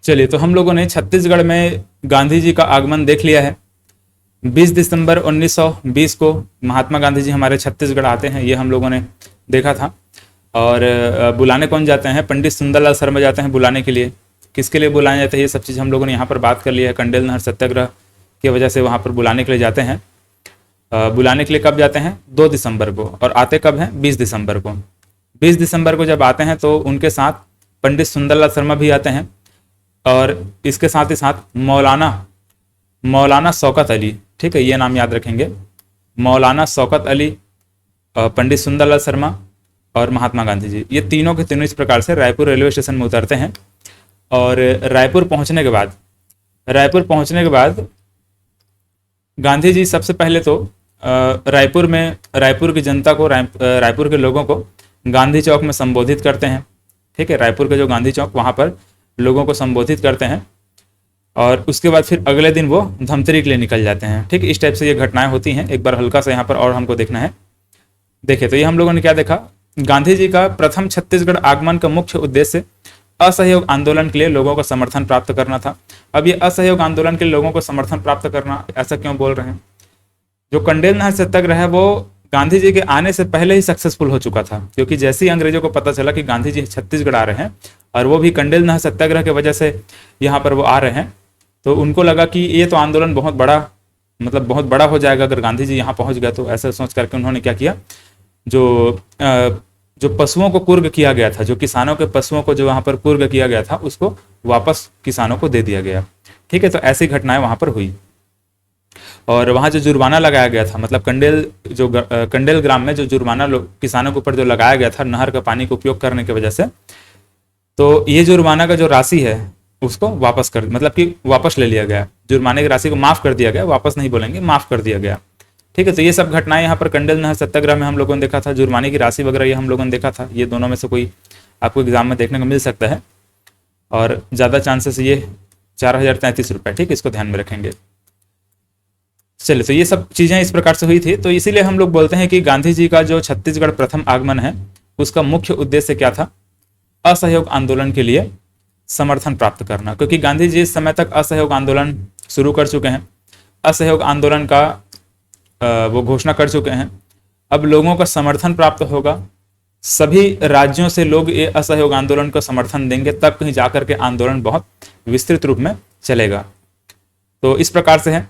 चलिए, तो हम लोगों ने छत्तीसगढ़ में गांधी जी का आगमन देख लिया है। 20 दिसंबर 1920 को महात्मा गांधी जी हमारे छत्तीसगढ़ आते हैं, ये हम लोगों ने देखा था। और बुलाने कौन जाते हैं? पंडित सुंदरलाल शर्मा जाते हैं बुलाने के लिए। किसके लिए बुलाए जाते हैं, ये सब चीज़ हम लोगों ने यहाँ पर बात कर लिया है। कंडेल नहर सत्याग्रह की वजह से वहाँ पर बुलाने के लिए जाते हैं। बुलाने के लिए कब जाते हैं? 2 दिसंबर को। और आते कब हैं? 20 दिसंबर को। 20 दिसंबर को जब आते हैं तो उनके साथ पंडित सुंदरलाल शर्मा भी आते हैं, और इसके साथ ही साथ मौलाना शौकत अली, ठीक है, ये नाम याद रखेंगे। मौलाना शौकत अली, पंडित सुंदरलाल शर्मा और महात्मा गांधी जी, ये तीनों के तीनों इस प्रकार से रायपुर रेलवे स्टेशन में उतरते हैं। और रायपुर पहुंचने के बाद गांधी जी सबसे पहले तो रायपुर की जनता को, रायपुर के लोगों को गांधी चौक में संबोधित करते हैं। ठीक है, रायपुर के जो गांधी चौक, वहाँ पर लोगों को संबोधित करते हैं। और उसके बाद फिर अगले दिन वो धमतरी के लिए निकल जाते हैं। ठीक, इस टाइप से ये घटनाएं होती हैं। एक बार हल्का सा यहाँ पर और हमको देखना है। देखिए, तो ये हम लोगों ने क्या देखा? गांधी जी का प्रथम छत्तीसगढ़ आगमन का मुख्य उद्देश्य असहयोग आंदोलन के लिए लोगों का समर्थन प्राप्त करना था। अब ये असहयोग आंदोलन के लिए लोगों को समर्थन प्राप्त करना, ऐसा क्यों बोल रहे हैं? जो कंडेल नहर सत्याग्रह है वो गांधी जी के आने से पहले ही सक्सेसफुल हो चुका था, क्योंकि जैसे ही अंग्रेजों को पता चला कि गांधी जी छत्तीसगढ़ आ रहे हैं और वो भी कंडेल नहर सत्याग्रह की वजह से यहाँ पर वो आ रहे हैं, तो उनको लगा कि ये तो आंदोलन बहुत बड़ा हो जाएगा अगर गांधी जी यहाँ पहुँच गए। तो ऐसा सोच करके उन्होंने क्या किया, जो पशुओं को कुर्ग किया गया था, जो किसानों के पशुओं को जो वहाँ पर कुर्ग किया गया था, उसको वापस किसानों को दे दिया गया। ठीक है, तो ऐसी घटनाएं वहाँ पर हुई। और वहाँ जो जुर्माना लगाया गया था, मतलब कंडेल ग्राम में जो जुर्माना किसानों के ऊपर जो लगाया गया था नहर का पानी का उपयोग करने की वजह से, तो ये जुर्माना का जो राशि है उसको वापस ले लिया गया। जुर्माने की राशि को माफ कर दिया गया, वापस नहीं बोलेंगे, माफ कर दिया गया। ठीक है, तो ये सब घटनाएं यहाँ पर कंडेल नहर सत्याग्रह में हम लोगों ने देखा था। जुर्माने की राशि वगैरह ये हम लोगों ने देखा था। ये दोनों में से कोई आपको एग्जाम में देखने को मिल सकता है, और ज़्यादा चांसेस ये 4033 रुपये। ठीक, इसको ध्यान में रखेंगे। चलिए, तो ये सब चीज़ें इस प्रकार से हुई थी। तो इसीलिए हम लोग बोलते हैं कि गांधी जी का जो छत्तीसगढ़ प्रथम आगमन है उसका मुख्य उद्देश्य क्या था? असहयोग आंदोलन के लिए समर्थन प्राप्त करना, क्योंकि गांधी जी इस समय तक असहयोग आंदोलन शुरू कर चुके हैं। असहयोग आंदोलन का वो घोषणा कर चुके हैं। अब लोगों का समर्थन प्राप्त होगा, सभी राज्यों से लोग ये असहयोग आंदोलन को समर्थन देंगे, तब कहीं जाकर के आंदोलन बहुत विस्तृत रूप में चलेगा। तो इस प्रकार से है।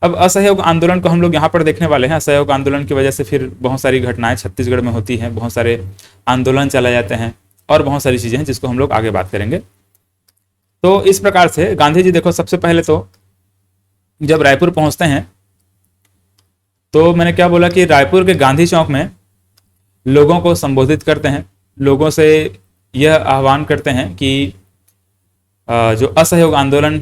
अब असहयोग आंदोलन को हम लोग यहाँ पर देखने वाले हैं। असहयोग आंदोलन की वजह से फिर बहुत सारी घटनाएं छत्तीसगढ़ में होती हैं, बहुत सारे आंदोलन चलाए जाते हैं और बहुत सारी चीज़ें हैं जिसको हम लोग आगे बात करेंगे। तो इस प्रकार से गांधी जी, देखो, सबसे पहले तो जब रायपुर पहुंचते हैं तो मैंने क्या बोला कि रायपुर के गांधी चौक में लोगों को संबोधित करते हैं, लोगों से यह आह्वान करते हैं कि जो असहयोग आंदोलन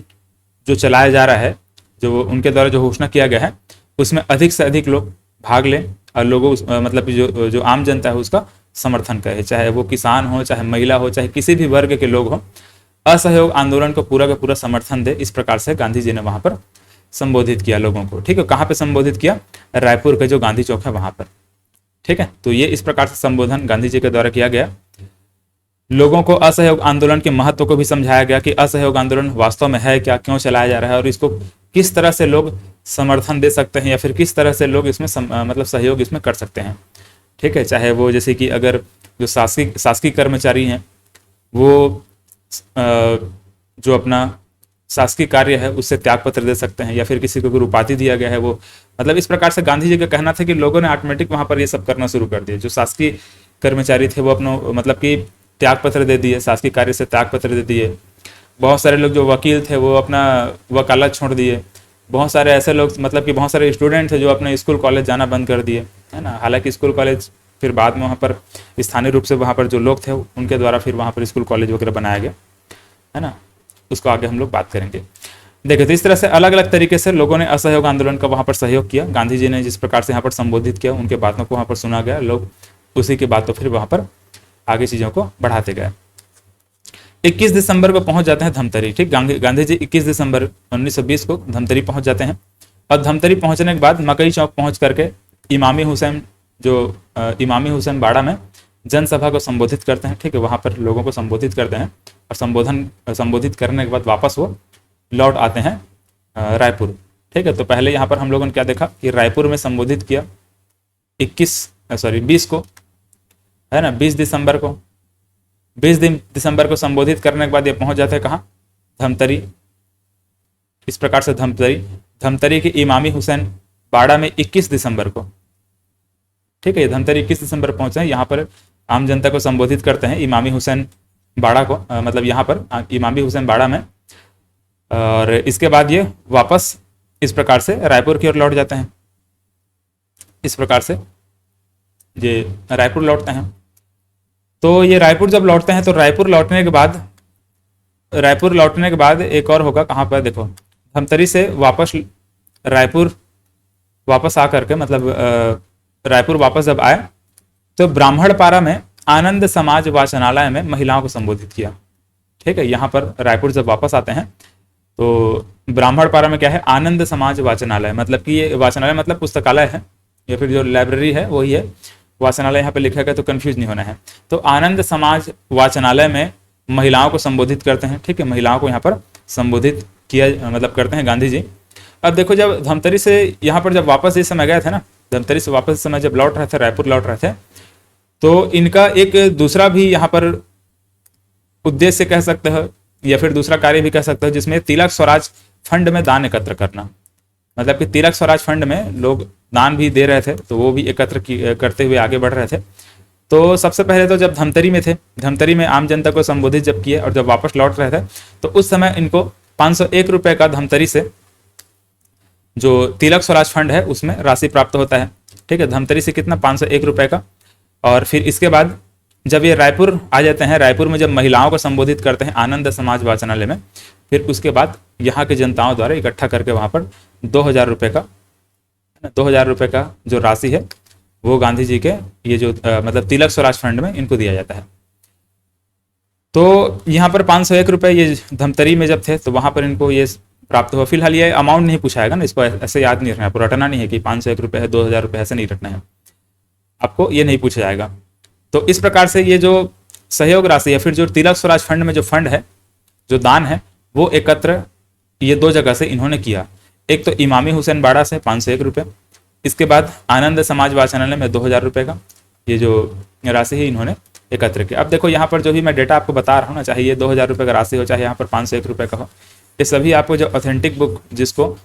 जो चलाया जा रहा है, जो उनके द्वारा जो घोषणा किया गया है, उसमें अधिक से अधिक लोग भाग लें और लोगों मतलब जो आम जनता है उसका समर्थन करे, चाहे वो किसान हो, चाहे महिला हो, चाहे किसी भी वर्ग के लोग हो, असहयोग आंदोलन को पूरा का पूरा समर्थन दे। इस प्रकार से गांधी जी ने वहां पर संबोधित किया लोगों को। ठीक है, कहाँ पे संबोधित किया? रायपुर के जो गांधी चौक है वहां पर। ठीक है, तो ये इस प्रकार से संबोधन गांधी जी के द्वारा किया गया। लोगों को असहयोग आंदोलन के महत्व को भी समझाया गया कि असहयोग आंदोलन वास्तव में है क्या, क्यों चलाया जा रहा है और इसको किस तरह से लोग समर्थन दे सकते हैं या फिर किस तरह से लोग इसमें सहयोग इसमें कर सकते हैं। ठीक है, चाहे वो जैसे कि अगर जो शासकीय कर्मचारी हैं वो जो अपना शासकीय कार्य है उससे त्याग पत्र दे सकते हैं, या फिर किसी को उपाधि दिया गया है वो, मतलब इस प्रकार से गांधी जी का कहना था कि लोगों ने ऑटोमेटिक वहां पर ये सब करना शुरू कर दिया। जो शासकीय कर्मचारी थे वो अपना कि त्याग पत्र दे दिए, शासकीय कार्य से त्याग पत्र दे दिए। बहुत सारे लोग जो वकील थे वो अपना वकालत छोड़ दिए। बहुत सारे ऐसे लोग, मतलब कि बहुत सारे स्टूडेंट थे जो अपने स्कूल कॉलेज जाना बंद कर दिए, है ना। हालांकि स्कूल कॉलेज फिर बाद में वहाँ पर स्थानीय रूप से वहाँ पर जो लोग थे उनके द्वारा फिर वहाँ पर स्कूल कॉलेज वगैरह बनाया गया, है ना। उसको आगे हम लोग बात करेंगे। देखिए, तो इस तरह से अलग अलग तरीके से लोगों ने असहयोग आंदोलन का वहाँ पर सहयोग किया। गांधी जी ने जिस प्रकार से यहाँ पर संबोधित किया, उनके बातों को वहाँ पर सुना गया, लोग उसी के बातों फिर वहाँ पर आगे चीज़ों को बढ़ाते गए। 21 दिसंबर को पहुंच जाते हैं धमतरी। ठीक, गांधी जी 21 दिसंबर 1920 को धमतरी पहुंच जाते हैं। और धमतरी पहुंचने के बाद मकई चौक पहुंच करके इमामी हुसैन बाड़ा में जनसभा को संबोधित करते हैं। ठीक है, वहां पर लोगों को संबोधित करते हैं और संबोधित करने के बाद वापस वो लौट आते हैं रायपुर। ठीक है, तो पहले यहाँ पर हम लोगों ने क्या देखा कि रायपुर में संबोधित किया 20 को, है ना, 20 दिसंबर को। 20 दिसंबर को संबोधित करने के बाद ये पहुंच जाते हैं कहाँ, धमतरी। इस प्रकार से धमतरी के इमामी हुसैन बाड़ा में 21 दिसंबर को, ठीक है, ये धमतरी 21 दिसंबर पहुंचे हैं। यहाँ पर आम जनता को संबोधित करते हैं इमामी हुसैन बाड़ा को, मतलब यहाँ पर इमामी हुसैन बाड़ा में। और इसके बाद ये वापस इस प्रकार से रायपुर की ओर लौट जाते हैं। इस प्रकार से ये रायपुर लौटते हैं। तो ये रायपुर जब लौटते हैं तो रायपुर लौटने के बाद एक और होगा कहाँ पर, देखो, धमतरी से वापस रायपुर वापस आकर के, मतलब रायपुर वापस जब आए तो ब्राह्मणपारा में आनंद समाज वाचनालय में महिलाओं को संबोधित किया। ठीक है, यहाँ पर रायपुर जब वापस आते हैं तो ब्राह्मणपारा में क्या है, आनंद समाज वाचनालय, मतलब कि ये वाचनालय मतलब पुस्तकालय है या फिर जो लाइब्रेरी है वही है, वाचनालय यहाँ पे लिखा गया तो कंफ्यूज नहीं होना है। तो आनंद समाज वाचनालय में महिलाओं को संबोधित करते हैं। ठीक है, महिलाओं को यहाँ पर संबोधित किया, मतलब करते हैं गांधी जी। अब देखो, जब धमतरी से यहाँ पर जब वापस इस समय गए थे ना, धमतरी से वापस इस समय जब लौट रहे थे, रायपुर लौट रहे थे, तो इनका एक दूसरा भी यहाँ पर उद्देश्य कह सकते हो या फिर दूसरा कार्य भी कह सकते हो, जिसमें तिलक स्वराज फंड में दान एकत्र करना। मतलब कि तिलक स्वराज फंड में लोग दान भी दे रहे थे, तो वो भी एकत्र करते हुए आगे बढ़ रहे थे। तो सबसे पहले तो जब धमतरी में थे, धमतरी में आम जनता को संबोधित जब किए और जब वापस लौट रहे थे, तो उस समय इनको 501 रुपये का धमतरी से जो तिलक स्वराज फंड है उसमें राशि प्राप्त होता है। ठीक है, धमतरी से कितना, 501 रुपये का। और फिर इसके बाद जब ये रायपुर आ जाते हैं, रायपुर में जब महिलाओं को संबोधित करते हैं आनंद समाज वाचनालय में, फिर उसके बाद यहाँ के जनताओं द्वारा इकट्ठा करके वहाँ पर 2000 रुपये का, 2000 रुपये का जो राशि है वो गांधी जी के ये जो मतलब तिलक स्वराज फंड में इनको दिया जाता है। तो यहाँ पर 501 रुपये ये धमतरी में जब थे तो वहाँ पर इनको ये प्राप्त हुआ। फिलहाल ये अमाउंट नहीं पूछाएगा ना, इसको ऐसे याद नहीं रखना है, रटना नहीं है कि 501 रुपये है, 2000 रुपये, ऐसे नहीं रटना है आपको, ये नहीं पूछा जाएगा। तो इस प्रकार से ये जो सहयोग राशि या फिर जो तिलक स्वराज फंड में जो फंड है, जो दान है, वो एकत्र ये 2 जगह से इन्होंने किया। एक तो इमामी हुसैन बाड़ा से 501 रुपये, इसके बाद आनंद समाज वाचनालय में 2000 रुपये का ये जो राशि है इन्होंने एकत्र किया। अब देखो, यहाँ पर जो भी मैं डेटा आपको बता रहा हूँ ना, चाहे ये 2000 रुपये का राशि हो, चाहे यहाँ पर 501 रुपये का हो, ये सभी आपको जो ऑथेंटिक बुक जिसको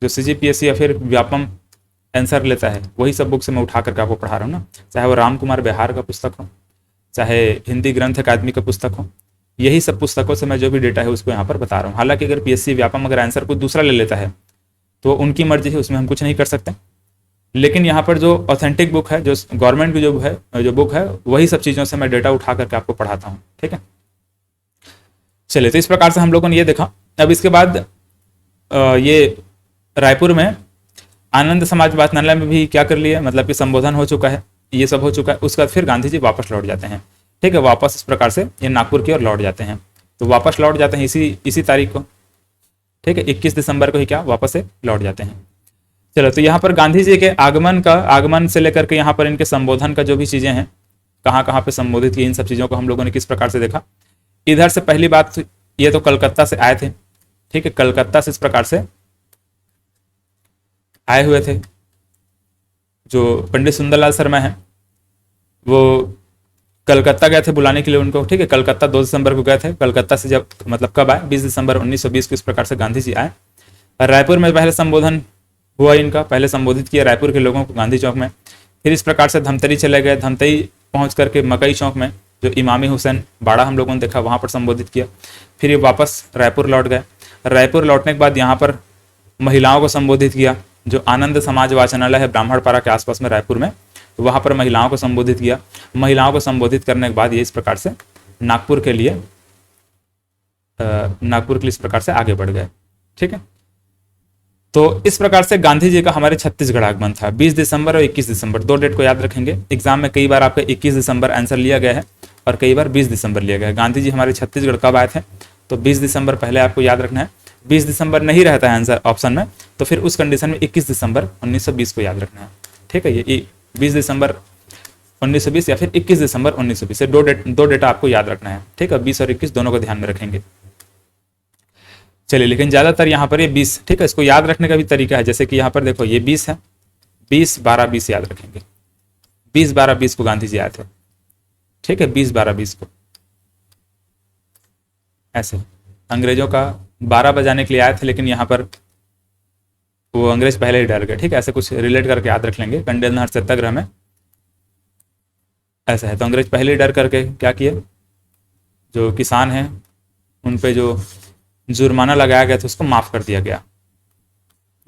जो CGPSC या फिर व्यापम आंसर लेता है, वही सब बुक से मैं उठा करके आपको पढ़ा रहा हूँ ना, चाहे वो राम कुमार बिहार का पुस्तक हो, चाहे हिंदी ग्रंथ अकादमी का पुस्तक हो, यही सब पुस्तकों से मैं जो भी डेटा है उसको यहाँ पर बता रहा हूँ। हालांकि अगर PSC व्यापम अगर आंसर कुछ दूसरा ले लेता है तो उनकी मर्जी है, उसमें हम कुछ नहीं कर सकते। लेकिन यहाँ पर जो ऑथेंटिक बुक है, जो गवर्नमेंट की जो बुक है, वही सब चीज़ों से मैं डेटा उठा करके आपको पढ़ाता हूँ। ठीक है, चलिए, तो इस प्रकार से हम लोगों ने ये देखा। अब इसके बाद ये रायपुर में आनंद समाज वाचनालय में भी क्या कर लिया, मतलब कि संबोधन हो चुका है, ये सब हो चुका है। उसके बाद फिर गांधी जी वापस लौट जाते हैं। ठीक है, वापस इस प्रकार से ये नागपुर की ओर लौट जाते हैं। तो वापस लौट जाते हैं इसी तारीख को। ठीक है, 21 दिसंबर को ही क्या वापस से लौट जाते हैं। चलो, तो यहाँ पर गांधी जी के आगमन से लेकर के यहाँ पर इनके संबोधन का जो भी चीजें हैं, कहाँ कहाँ पे संबोधित की, इन सब चीजों को हम लोगों ने किस प्रकार से देखा। इधर से पहली बात, ये तो कलकत्ता से आए थे। ठीक है, कलकत्ता से इस प्रकार से आए हुए थे। जो पंडित सुंदरलाल शर्मा है वो कलकत्ता गए थे बुलाने के लिए उनको। ठीक है, कलकत्ता 2 दिसंबर को गए थे। कलकत्ता से जब मतलब कब आए, 20 दिसंबर 1920 को इस प्रकार से गांधी जी आए। रायपुर में पहले संबोधन हुआ इनका, पहले संबोधित किया रायपुर के लोगों को गांधी चौक में। फिर इस प्रकार से धमतरी चले गए, धमतरी पहुंच करके मकई चौक में जो इमामी हुसैन बाड़ा हम लोगों ने देखा, वहां पर संबोधित किया। फिर ये वापस रायपुर लौट गए। रायपुर लौटने के बाद यहाँ पर महिलाओं को संबोधित किया। जो आनंद समाज वाचनालय है ब्राह्मणपारा के आसपास में रायपुर में, वहां पर महिलाओं को संबोधित किया। महिलाओं को संबोधित करने के बाद ये इस प्रकार से नागपुर के लिए इस प्रकार से आगे बढ़ गए। ठीक है, तो इस प्रकार से गांधी जी का हमारे छत्तीसगढ़ आगमन था। 20 दिसंबर और 21 दिसंबर 2 डेट को याद रखेंगे। एग्जाम में कई बार आपका 21 दिसंबर आंसर लिया गया है और कई बार 20 दिसंबर लिया गया है। गांधी जी हमारे छत्तीसगढ़ कब आए थे, तो 20 दिसंबर पहले आपको याद रखना है। 20 दिसंबर नहीं रहता है आंसर ऑप्शन में, तो फिर उस कंडीशन में 21 दिसंबर 1920 को याद रखना है। ठीक है, ये 20 दिसंबर 1920 या फिर 21 दिसंबर 1920, दो डेटा आपको याद रखना है, ठीक है। 20 और 21 दोनों को ध्यान में रखेंगे। चलिए, लेकिन ज्यादातर यहाँ पर ये 20, ठीक है। इसको याद रखने का भी तरीका है, जैसे कि यहाँ पर देखो ये 20 है, 20 12 20 याद रखेंगे। 20 12 20 को गांधी जी आए थे, ठीक है। 20 12 20 को ऐसे अंग्रेजों का 12 बजाने के लिए आए थे, लेकिन यहाँ पर वो अंग्रेज पहले ही डर गए, ठीक है। ऐसे कुछ रिलेट करके याद रख लेंगे। कंडेल नहर सत्याग्रह में ऐसा है, तो अंग्रेज पहले ही डर करके क्या किए, जो किसान हैं उन पे जो जुर्माना लगाया गया था उसको माफ कर दिया गया।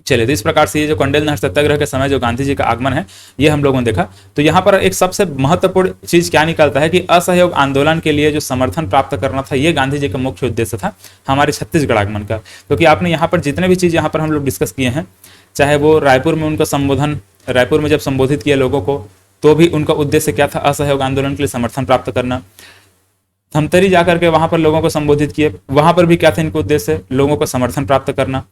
चलिए, तो इस प्रकार से ये जो कंडेल नहर सत्याग्रह के समय जो गांधी जी का आगमन है ये हम लोगों ने देखा। तो यहाँ पर एक सबसे महत्वपूर्ण चीज क्या निकलता है कि असहयोग आंदोलन के लिए जो समर्थन प्राप्त करना था, ये गांधी जी का मुख्य उद्देश्य था हमारे छत्तीसगढ़ आगमन का। क्योंकि आपने यहाँ पर जितने भी चीज यहाँ पर हम लोग डिस्कस किए हैं, चाहे वो रायपुर में उनका संबोधन, रायपुर में जब संबोधित किया लोगों को, तो भी उनका उद्देश्य क्या था, असहयोग आंदोलन के लिए समर्थन प्राप्त करना। धमतरी जाकर के वहां पर लोगों को संबोधित किए, वहां पर भी क्या था इनका उद्देश्य, लोगों को समर्थन प्राप्त करना।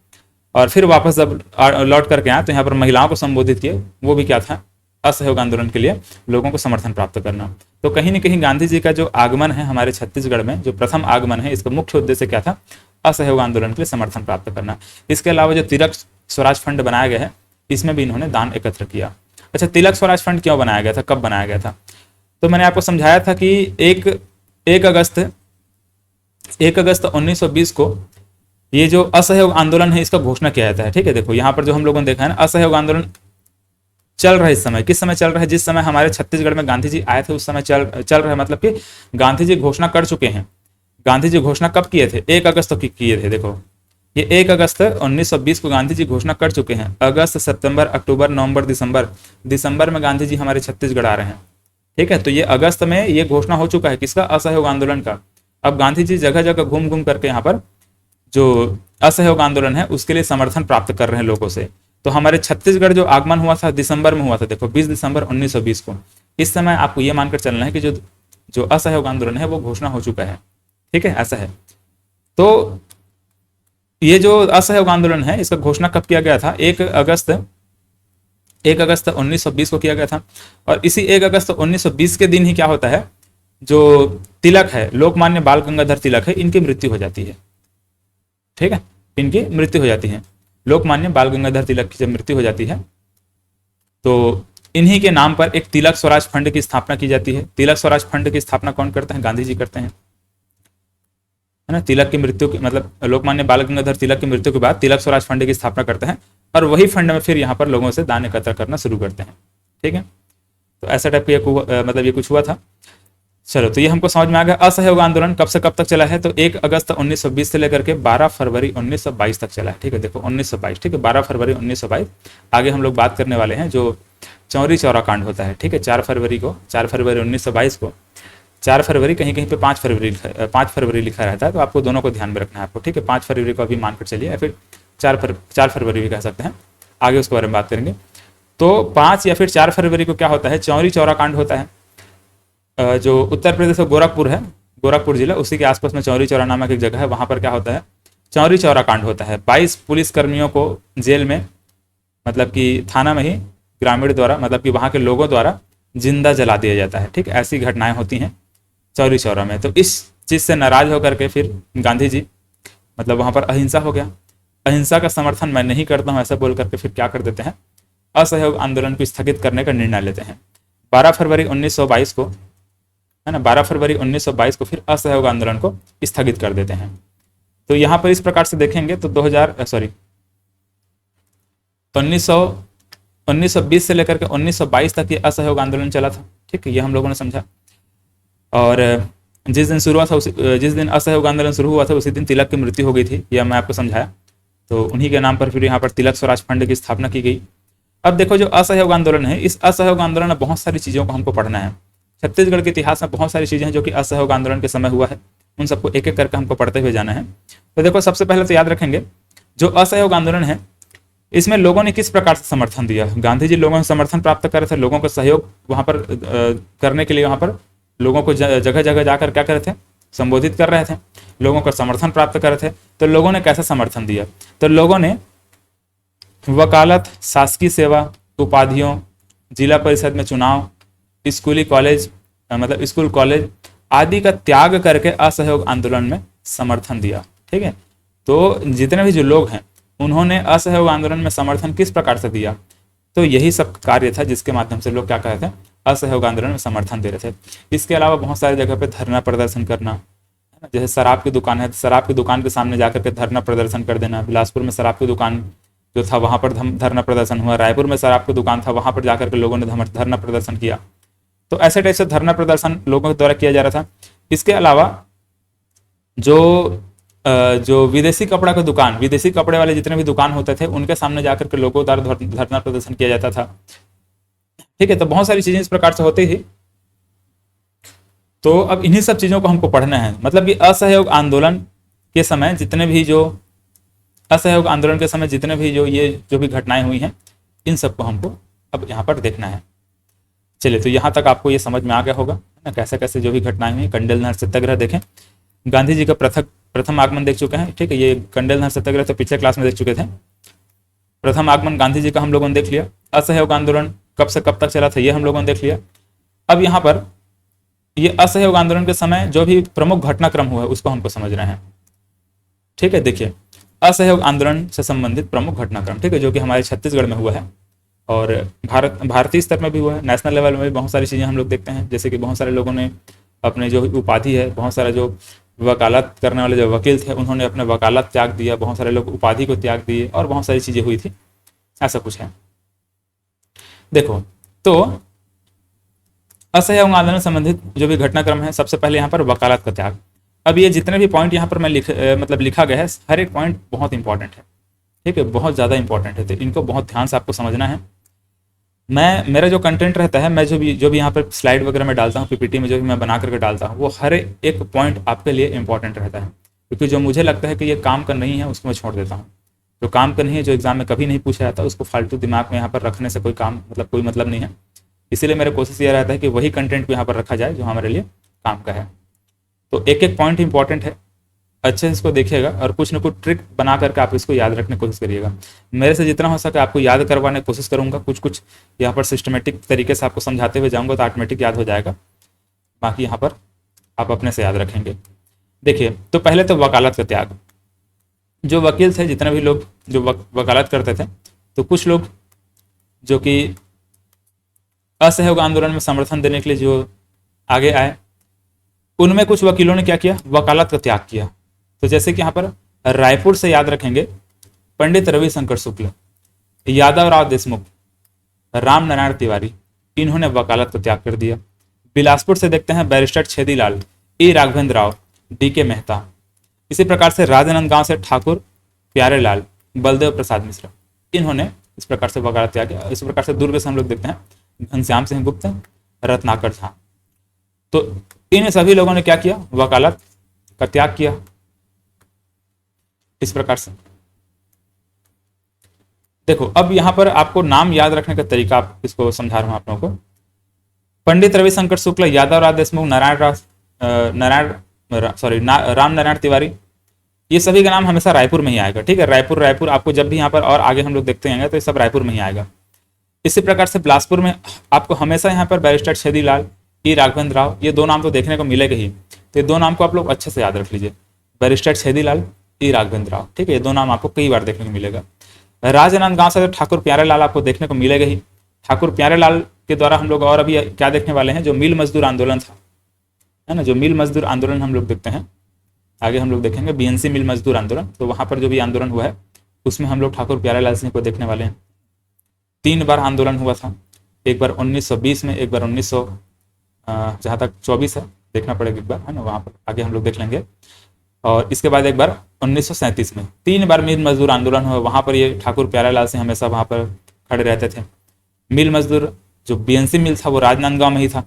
और फिर वापस जब लौट करके आए तो यहाँ पर महिलाओं को संबोधित किए, वो भी क्या था, असहयोग आंदोलन के लिए लोगों को समर्थन प्राप्त करना। तो कहीं ना कहीं गांधी जी का जो आगमन है हमारे छत्तीसगढ़ में, जो प्रथम आगमन है, इसका मुख्य उद्देश्य क्या था, असहयोग आंदोलन के लिए समर्थन प्राप्त करना। इसके अलावा जो तिलक स्वराज फंड बनाया गया है, इसमें भी इन्होंने दान एकत्र किया। अच्छा, तिलक स्वराज फंड क्यों बनाया गया था, कब बनाया गया था? तो मैंने आपको समझाया था कि 1 अगस्त 1920 को ये जो असहयोग आंदोलन है इसका घोषणा किया जाता है, ठीक है। देखो यहाँ पर जो हम लोगों ने देखा है ना, असहयोग आंदोलन चल रहा है इस समय। किस समय चल रहा है? जिस समय हमारे छत्तीसगढ़ में गांधी जी आए थे उस समय चल रहा है, मतलब कि गांधी जी घोषणा कर चुके हैं। गांधी जी घोषणा कब किए थे? 1 अगस्त को किए थे। देखो ये 1 अगस्त 1920 को गांधी जी घोषणा कर चुके हैं। अगस्त, सितंबर, अक्टूबर, नवंबर, दिसंबर में गांधी जी हमारे छत्तीसगढ़ आ रहे हैं, ठीक है। तो ये अगस्त में ये घोषणा हो चुका है किसका? असहयोग आंदोलन का। अब गांधी जी जगह जगह घूम घूम करके यहाँ पर जो असहयोग आंदोलन है उसके लिए समर्थन प्राप्त कर रहे हैं लोगों से। तो हमारे छत्तीसगढ़ जो आगमन हुआ था दिसंबर में हुआ था, देखो 20 दिसंबर 1920 को। इस समय आपको ये मानकर चलना है कि जो असहयोग आंदोलन है वो घोषणा हो चुका है, ठीक है, ऐसा है। तो ये जो असहयोग आंदोलन है इसका घोषणा कब किया गया था? 1 अगस्त 1920 को किया गया था। और इसी 1 अगस्त 1920 के दिन ही क्या होता है, जो तिलक है, लोकमान्य बाल गंगाधर तिलक है, इनकी मृत्यु हो जाती है, ठीक है। इनकी मृत्यु हो जाती है, लोकमान्य बाल गंगाधर तिलक की जब मृत्यु हो जाती है तो इन्हीं के नाम पर एक तिलक स्वराज फंड की स्थापना की जाती है। तिलक स्वराज फंड की स्थापना कौन करते हैं? गांधी जी करते हैं, है ना। तिलक की मृत्यु की, मतलब लोकमान्य बाल गंगाधर तिलक की मृत्यु के बाद तिलक स्वराज फंड की स्थापना करते हैं और वही फंड में फिर यहाँ पर लोगों से दान एकत्र करना शुरू करते हैं, ठीक है। तो ऐसा टाइप का मतलब ये कुछ हुआ था। चलो, तो ये हमको समझ में आ गया। असहयोग आंदोलन कब से कब तक चला है? तो 1 अगस्त 1920 से लेकर के 12 फरवरी 1922 तक चला है, ठीक है। देखो 1922, ठीक है, 12 फरवरी 1922। आगे हम लोग बात करने वाले हैं जो चौरी चौरा कांड होता है, ठीक है। 4 फरवरी 1922 को 4 फरवरी कहीं कहीं पे 5 फरवरी लिखा रहता है, तो आपको दोनों को ध्यान में रखना है आपको, ठीक है। 5 फरवरी को अभी मानकर चलिए, या फिर 4 फरवरी भी कह सकते हैं, आगे उसके बारे में बात करेंगे। तो 5 या फिर 4 फरवरी को क्या होता है? चौरी चौरा कांड होता है। जो उत्तर प्रदेश का गोरखपुर है, गोरखपुर जिला, उसी के आसपास में चौरी चौरा नामक एक जगह है, वहां पर क्या होता है? चौरी चौरा कांड होता है। 22 पुलिस कर्मियों को जेल में, मतलब कि थाना में ही ग्रामीण द्वारा, मतलब कि वहां के लोगों द्वारा जिंदा जला दिया जाता है, ठीक। ऐसी घटनाएं होती हैं चौरी चौरा में। तो इस चीज से नाराज होकर के फिर गांधी जी, मतलब वहां पर अहिंसा हो गया, अहिंसा का समर्थन मैं नहीं करता हूं, ऐसा बोल करके फिर क्या कर देते हैं? असहयोग आंदोलन को स्थगित करने का निर्णय लेते हैं। 12 फरवरी 1922 को, है ना, 12 फरवरी 1922 को फिर असहयोग आंदोलन को स्थगित कर देते हैं। तो यहाँ पर इस प्रकार से देखेंगे तो 1920 से लेकर के 1922 तक ये असहयोग आंदोलन चला था, ठीक है। ये हम लोगों ने समझा। और जिस दिन असहयोग आंदोलन शुरू हुआ था उसी दिन तिलक की मृत्यु हो गई थी, यह मैं आपको समझाया। तो उन्हीं के नाम पर फिर यहाँ पर तिलक स्वराज फंड की स्थापना की गई। अब देखो जो असहयोग आंदोलन है, इस असहयोग आंदोलन में बहुत सारी चीजों को हमको पढ़ना है। छत्तीसगढ़ के इतिहास में बहुत सारी चीजें हैं जो कि असहयोग आंदोलन के समय हुआ है, उन सबको एक एक करके हमको पढ़ते हुए जाना है। तो देखो सबसे पहले तो याद रखेंगे जो असहयोग आंदोलन है इसमें लोगों ने किस प्रकार से समर्थन दिया। गांधी जी लोगों से समर्थन प्राप्त कर रहे थे, लोगों का सहयोग वहां पर करने के लिए वहां पर लोगों को जगह जगह जाकर क्या कर रहे थे? संबोधित कर रहे थे, लोगों का समर्थन प्राप्त कर रहे थे। तो लोगों ने कैसा समर्थन दिया? तो लोगों ने वकालत, शासकीय सेवा, उपाधियों, जिला परिषद में चुनाव, स्कूली कॉलेज मतलब स्कूल कॉलेज आदि का त्याग करके असहयोग आंदोलन में समर्थन दिया। ठीक है, तो जितने भी जो लोग हैं उन्होंने असहयोग आंदोलन में समर्थन किस प्रकार से दिया, तो यही सब कार्य था जिसके माध्यम से लोग क्या कहते हैं, असहयोग आंदोलन में समर्थन दे रहे थे। इसके अलावा बहुत सारी जगह पे धरना प्रदर्शन करना, है ना, जैसे शराब की दुकान है, शराब की दुकान के सामने जाकर के धरना प्रदर्शन कर देना। बिलासपुर में शराब की दुकान जो था वहां पर धरना प्रदर्शन हुआ, रायपुर में शराब की दुकान था वहां पर जाकर के लोगों ने धरना प्रदर्शन किया। तो ऐसे टाइप से धरना प्रदर्शन लोगों के द्वारा किया जा रहा था। इसके अलावा जो विदेशी कपड़ा का दुकान, विदेशी कपड़े वाले जितने भी दुकान होते थे उनके सामने जाकर के लोगों द्वारा धरना प्रदर्शन किया जाता था। ठीक है, तो बहुत सारी चीजें इस प्रकार से होती थी। तो अब इन्हीं सब चीजों को हमको पढ़ना है, मतलब कि असहयोग आंदोलन के समय जितने भी ये जो भी घटनाएं हुई हैं इन सबको हमको अब यहाँ पर देखना है। चलिए, तो यहाँ तक आपको ये समझ में आ गया होगा ना, कैसे कैसे जो भी घटनाएं हुई। कंडेल नहर सत्याग्रह देखें, गांधी जी का प्रथम आगमन देख चुके हैं। ठीक है, ये कंडेल नहर सत्याग्रह तो पिछले क्लास में देख चुके थे। प्रथम आगमन गांधी जी का हम लोगों ने देख लिया। असहयोग आंदोलन कब से कब तक चला था ये हम लोगों ने देख लिया। अब यहाँ पर ये असहयोग आंदोलन के समय जो भी प्रमुख घटनाक्रम हुआ है उसको हमको समझना है। ठीक है, देखिए असहयोग आंदोलन से संबंधित प्रमुख घटनाक्रम, ठीक है, जो कि हमारे छत्तीसगढ़ में हुआ है और भारतीय स्तर में भी हुआ है, नेशनल लेवल में भी बहुत सारी चीज़ें हम लोग देखते हैं। जैसे कि बहुत सारे लोगों ने अपने जो उपाधि है, बहुत सारे जो वकालत करने वाले जो वकील थे उन्होंने अपने वकालत त्याग दिया, बहुत सारे लोग उपाधि को त्याग दिए और बहुत सारी चीज़ें हुई थी, ऐसा कुछ है। देखो, तो असहयोग आंदोलन संबंधित जो भी घटनाक्रम है, सबसे पहले यहाँ पर वकालत का त्याग। अब ये जितने भी पॉइंट यहाँ पर मैं लिखा गया है, हर एक पॉइंट बहुत इंपॉर्टेंट है। ठीक है, बहुत ज़्यादा इंपॉर्टेंट है, तो इनको बहुत ध्यान से आपको समझना है। मेरा जो कंटेंट रहता है, मैं जो भी यहाँ पर स्लाइड वगैरह में डालता हूँ, पीपीटी में जो भी मैं बना करके डालता हूँ, वो हर एक पॉइंट आपके लिए इंपॉर्टेंट रहता है, क्योंकि जो मुझे लगता है कि ये काम का नहीं है उसको मैं छोड़ देता हूँ। जो काम का नहीं है, जो एग्जाम में कभी नहीं पूछा जाता, उसको फालतू दिमाग में यहाँ पर रखने से कोई मतलब नहीं है। इसीलिए मेरा कोशिश ये रहता है कि वही कंटेंट को यहाँ पर रखा जाए जो हमारे लिए काम का है। तो एक एक पॉइंट इंपॉर्टेंट है, अच्छे से इसको देखिएगा और कुछ ना कुछ ट्रिक बना करके आप इसको याद रखने की कोशिश करिएगा। मेरे से जितना हो सके आपको याद करवाने की कोशिश करूंगा, कुछ यहाँ पर सिस्टमेटिक तरीके से आपको समझाते हुए जाऊंगा तो ऑटोमेटिक याद हो जाएगा, बाकी यहाँ पर आप अपने से याद रखेंगे। देखिए, तो पहले तो वकालत का त्याग। जो वकील थे, जितने भी लोग जो वकालत करते थे, तो कुछ लोग जो कि असहयोग आंदोलन में समर्थन देने के लिए जो आगे आए, उनमें कुछ वकीलों ने क्या किया, वकालत का त्याग किया। तो जैसे कि यहाँ पर रायपुर से याद रखेंगे पंडित रविशंकर शुक्ल, यादव राव देशमुख, राम नारायण तिवारी, इन्होंने वकालत का त्याग कर दिया। बिलासपुर से देखते हैं बैरिस्टर छेदीलाल, ए राघवेंद्र राव, डी के मेहता। इसी प्रकार से राजनांदगांव से ठाकुर प्यारेलाल, बलदेव प्रसाद मिश्र, इन्होंने इस प्रकार से वकालत त्याग किया। इस प्रकार से दुर्ग से हम लोग देखते हैं घनश्याम सिंह गुप्त, रत्नाकर झा। तो इन सभी लोगों ने क्या किया, वकालत का त्याग किया। इस प्रकार से देखो, अब यहां पर आपको नाम याद रखने का तरीका आप इसको समझा रहा हूं आप लोगों को। पंडित रविशंकर शुक्ल, यादव राव देशमुख, राम नारायण तिवारी, ये सभी का नाम हमेशा रायपुर में ही आएगा। ठीक है, रायपुर आपको जब भी यहाँ पर और आगे हम लोग देखते हैं तो ये सब रायपुर में ही आएगा। इसी प्रकार से बिलासपुर में आपको हमेशा यहाँ पर बैरिस्टर छेदीलाल, ई राघवेंद्र राव, ये दो नाम तो देखने को मिलेगा ही। तो ये दो नाम को आप लोग अच्छे से याद रख लीजिए, बैरिस्टर छेदीलाल, ई राघवेंद्र राव। ठीक है, ये दो नाम आपको कई बार देखने को मिलेगा। राजनांदगांव से ठाकुर प्यारेलाल आपको देखने को मिलेगा ही। ठाकुर प्यारेलाल के द्वारा हम लोग और अभी क्या देखने वाले हैं, जो मिल मजदूर आंदोलन था, है ना, जो मिल मजदूर आंदोलन हम लोग देखते हैं, आगे हम लोग देखेंगे बीएनसी मिल मजदूर आंदोलन। तो वहां पर जो भी आंदोलन हुआ है उसमें हम लोग ठाकुर प्यारेलाल सिंह को देखने वाले हैं। 3 बार आंदोलन हुआ था, एक बार 1920 में, एक बार 1900 जहाँ तक 24 है देखना पड़ेगा एक बार, है ना, वहाँ पर आगे हम लोग देख लेंगे। और इसके बाद एक बार 1937 में 3 बार मिल मजदूर आंदोलन हुआ। वहाँ पर ये ठाकुर प्यारेलाल सिंह हमेशा वहाँ पर खड़े रहते थे। मिल मजदूर जो बीएनसी मिल था वो राजनांदगांव में ही था,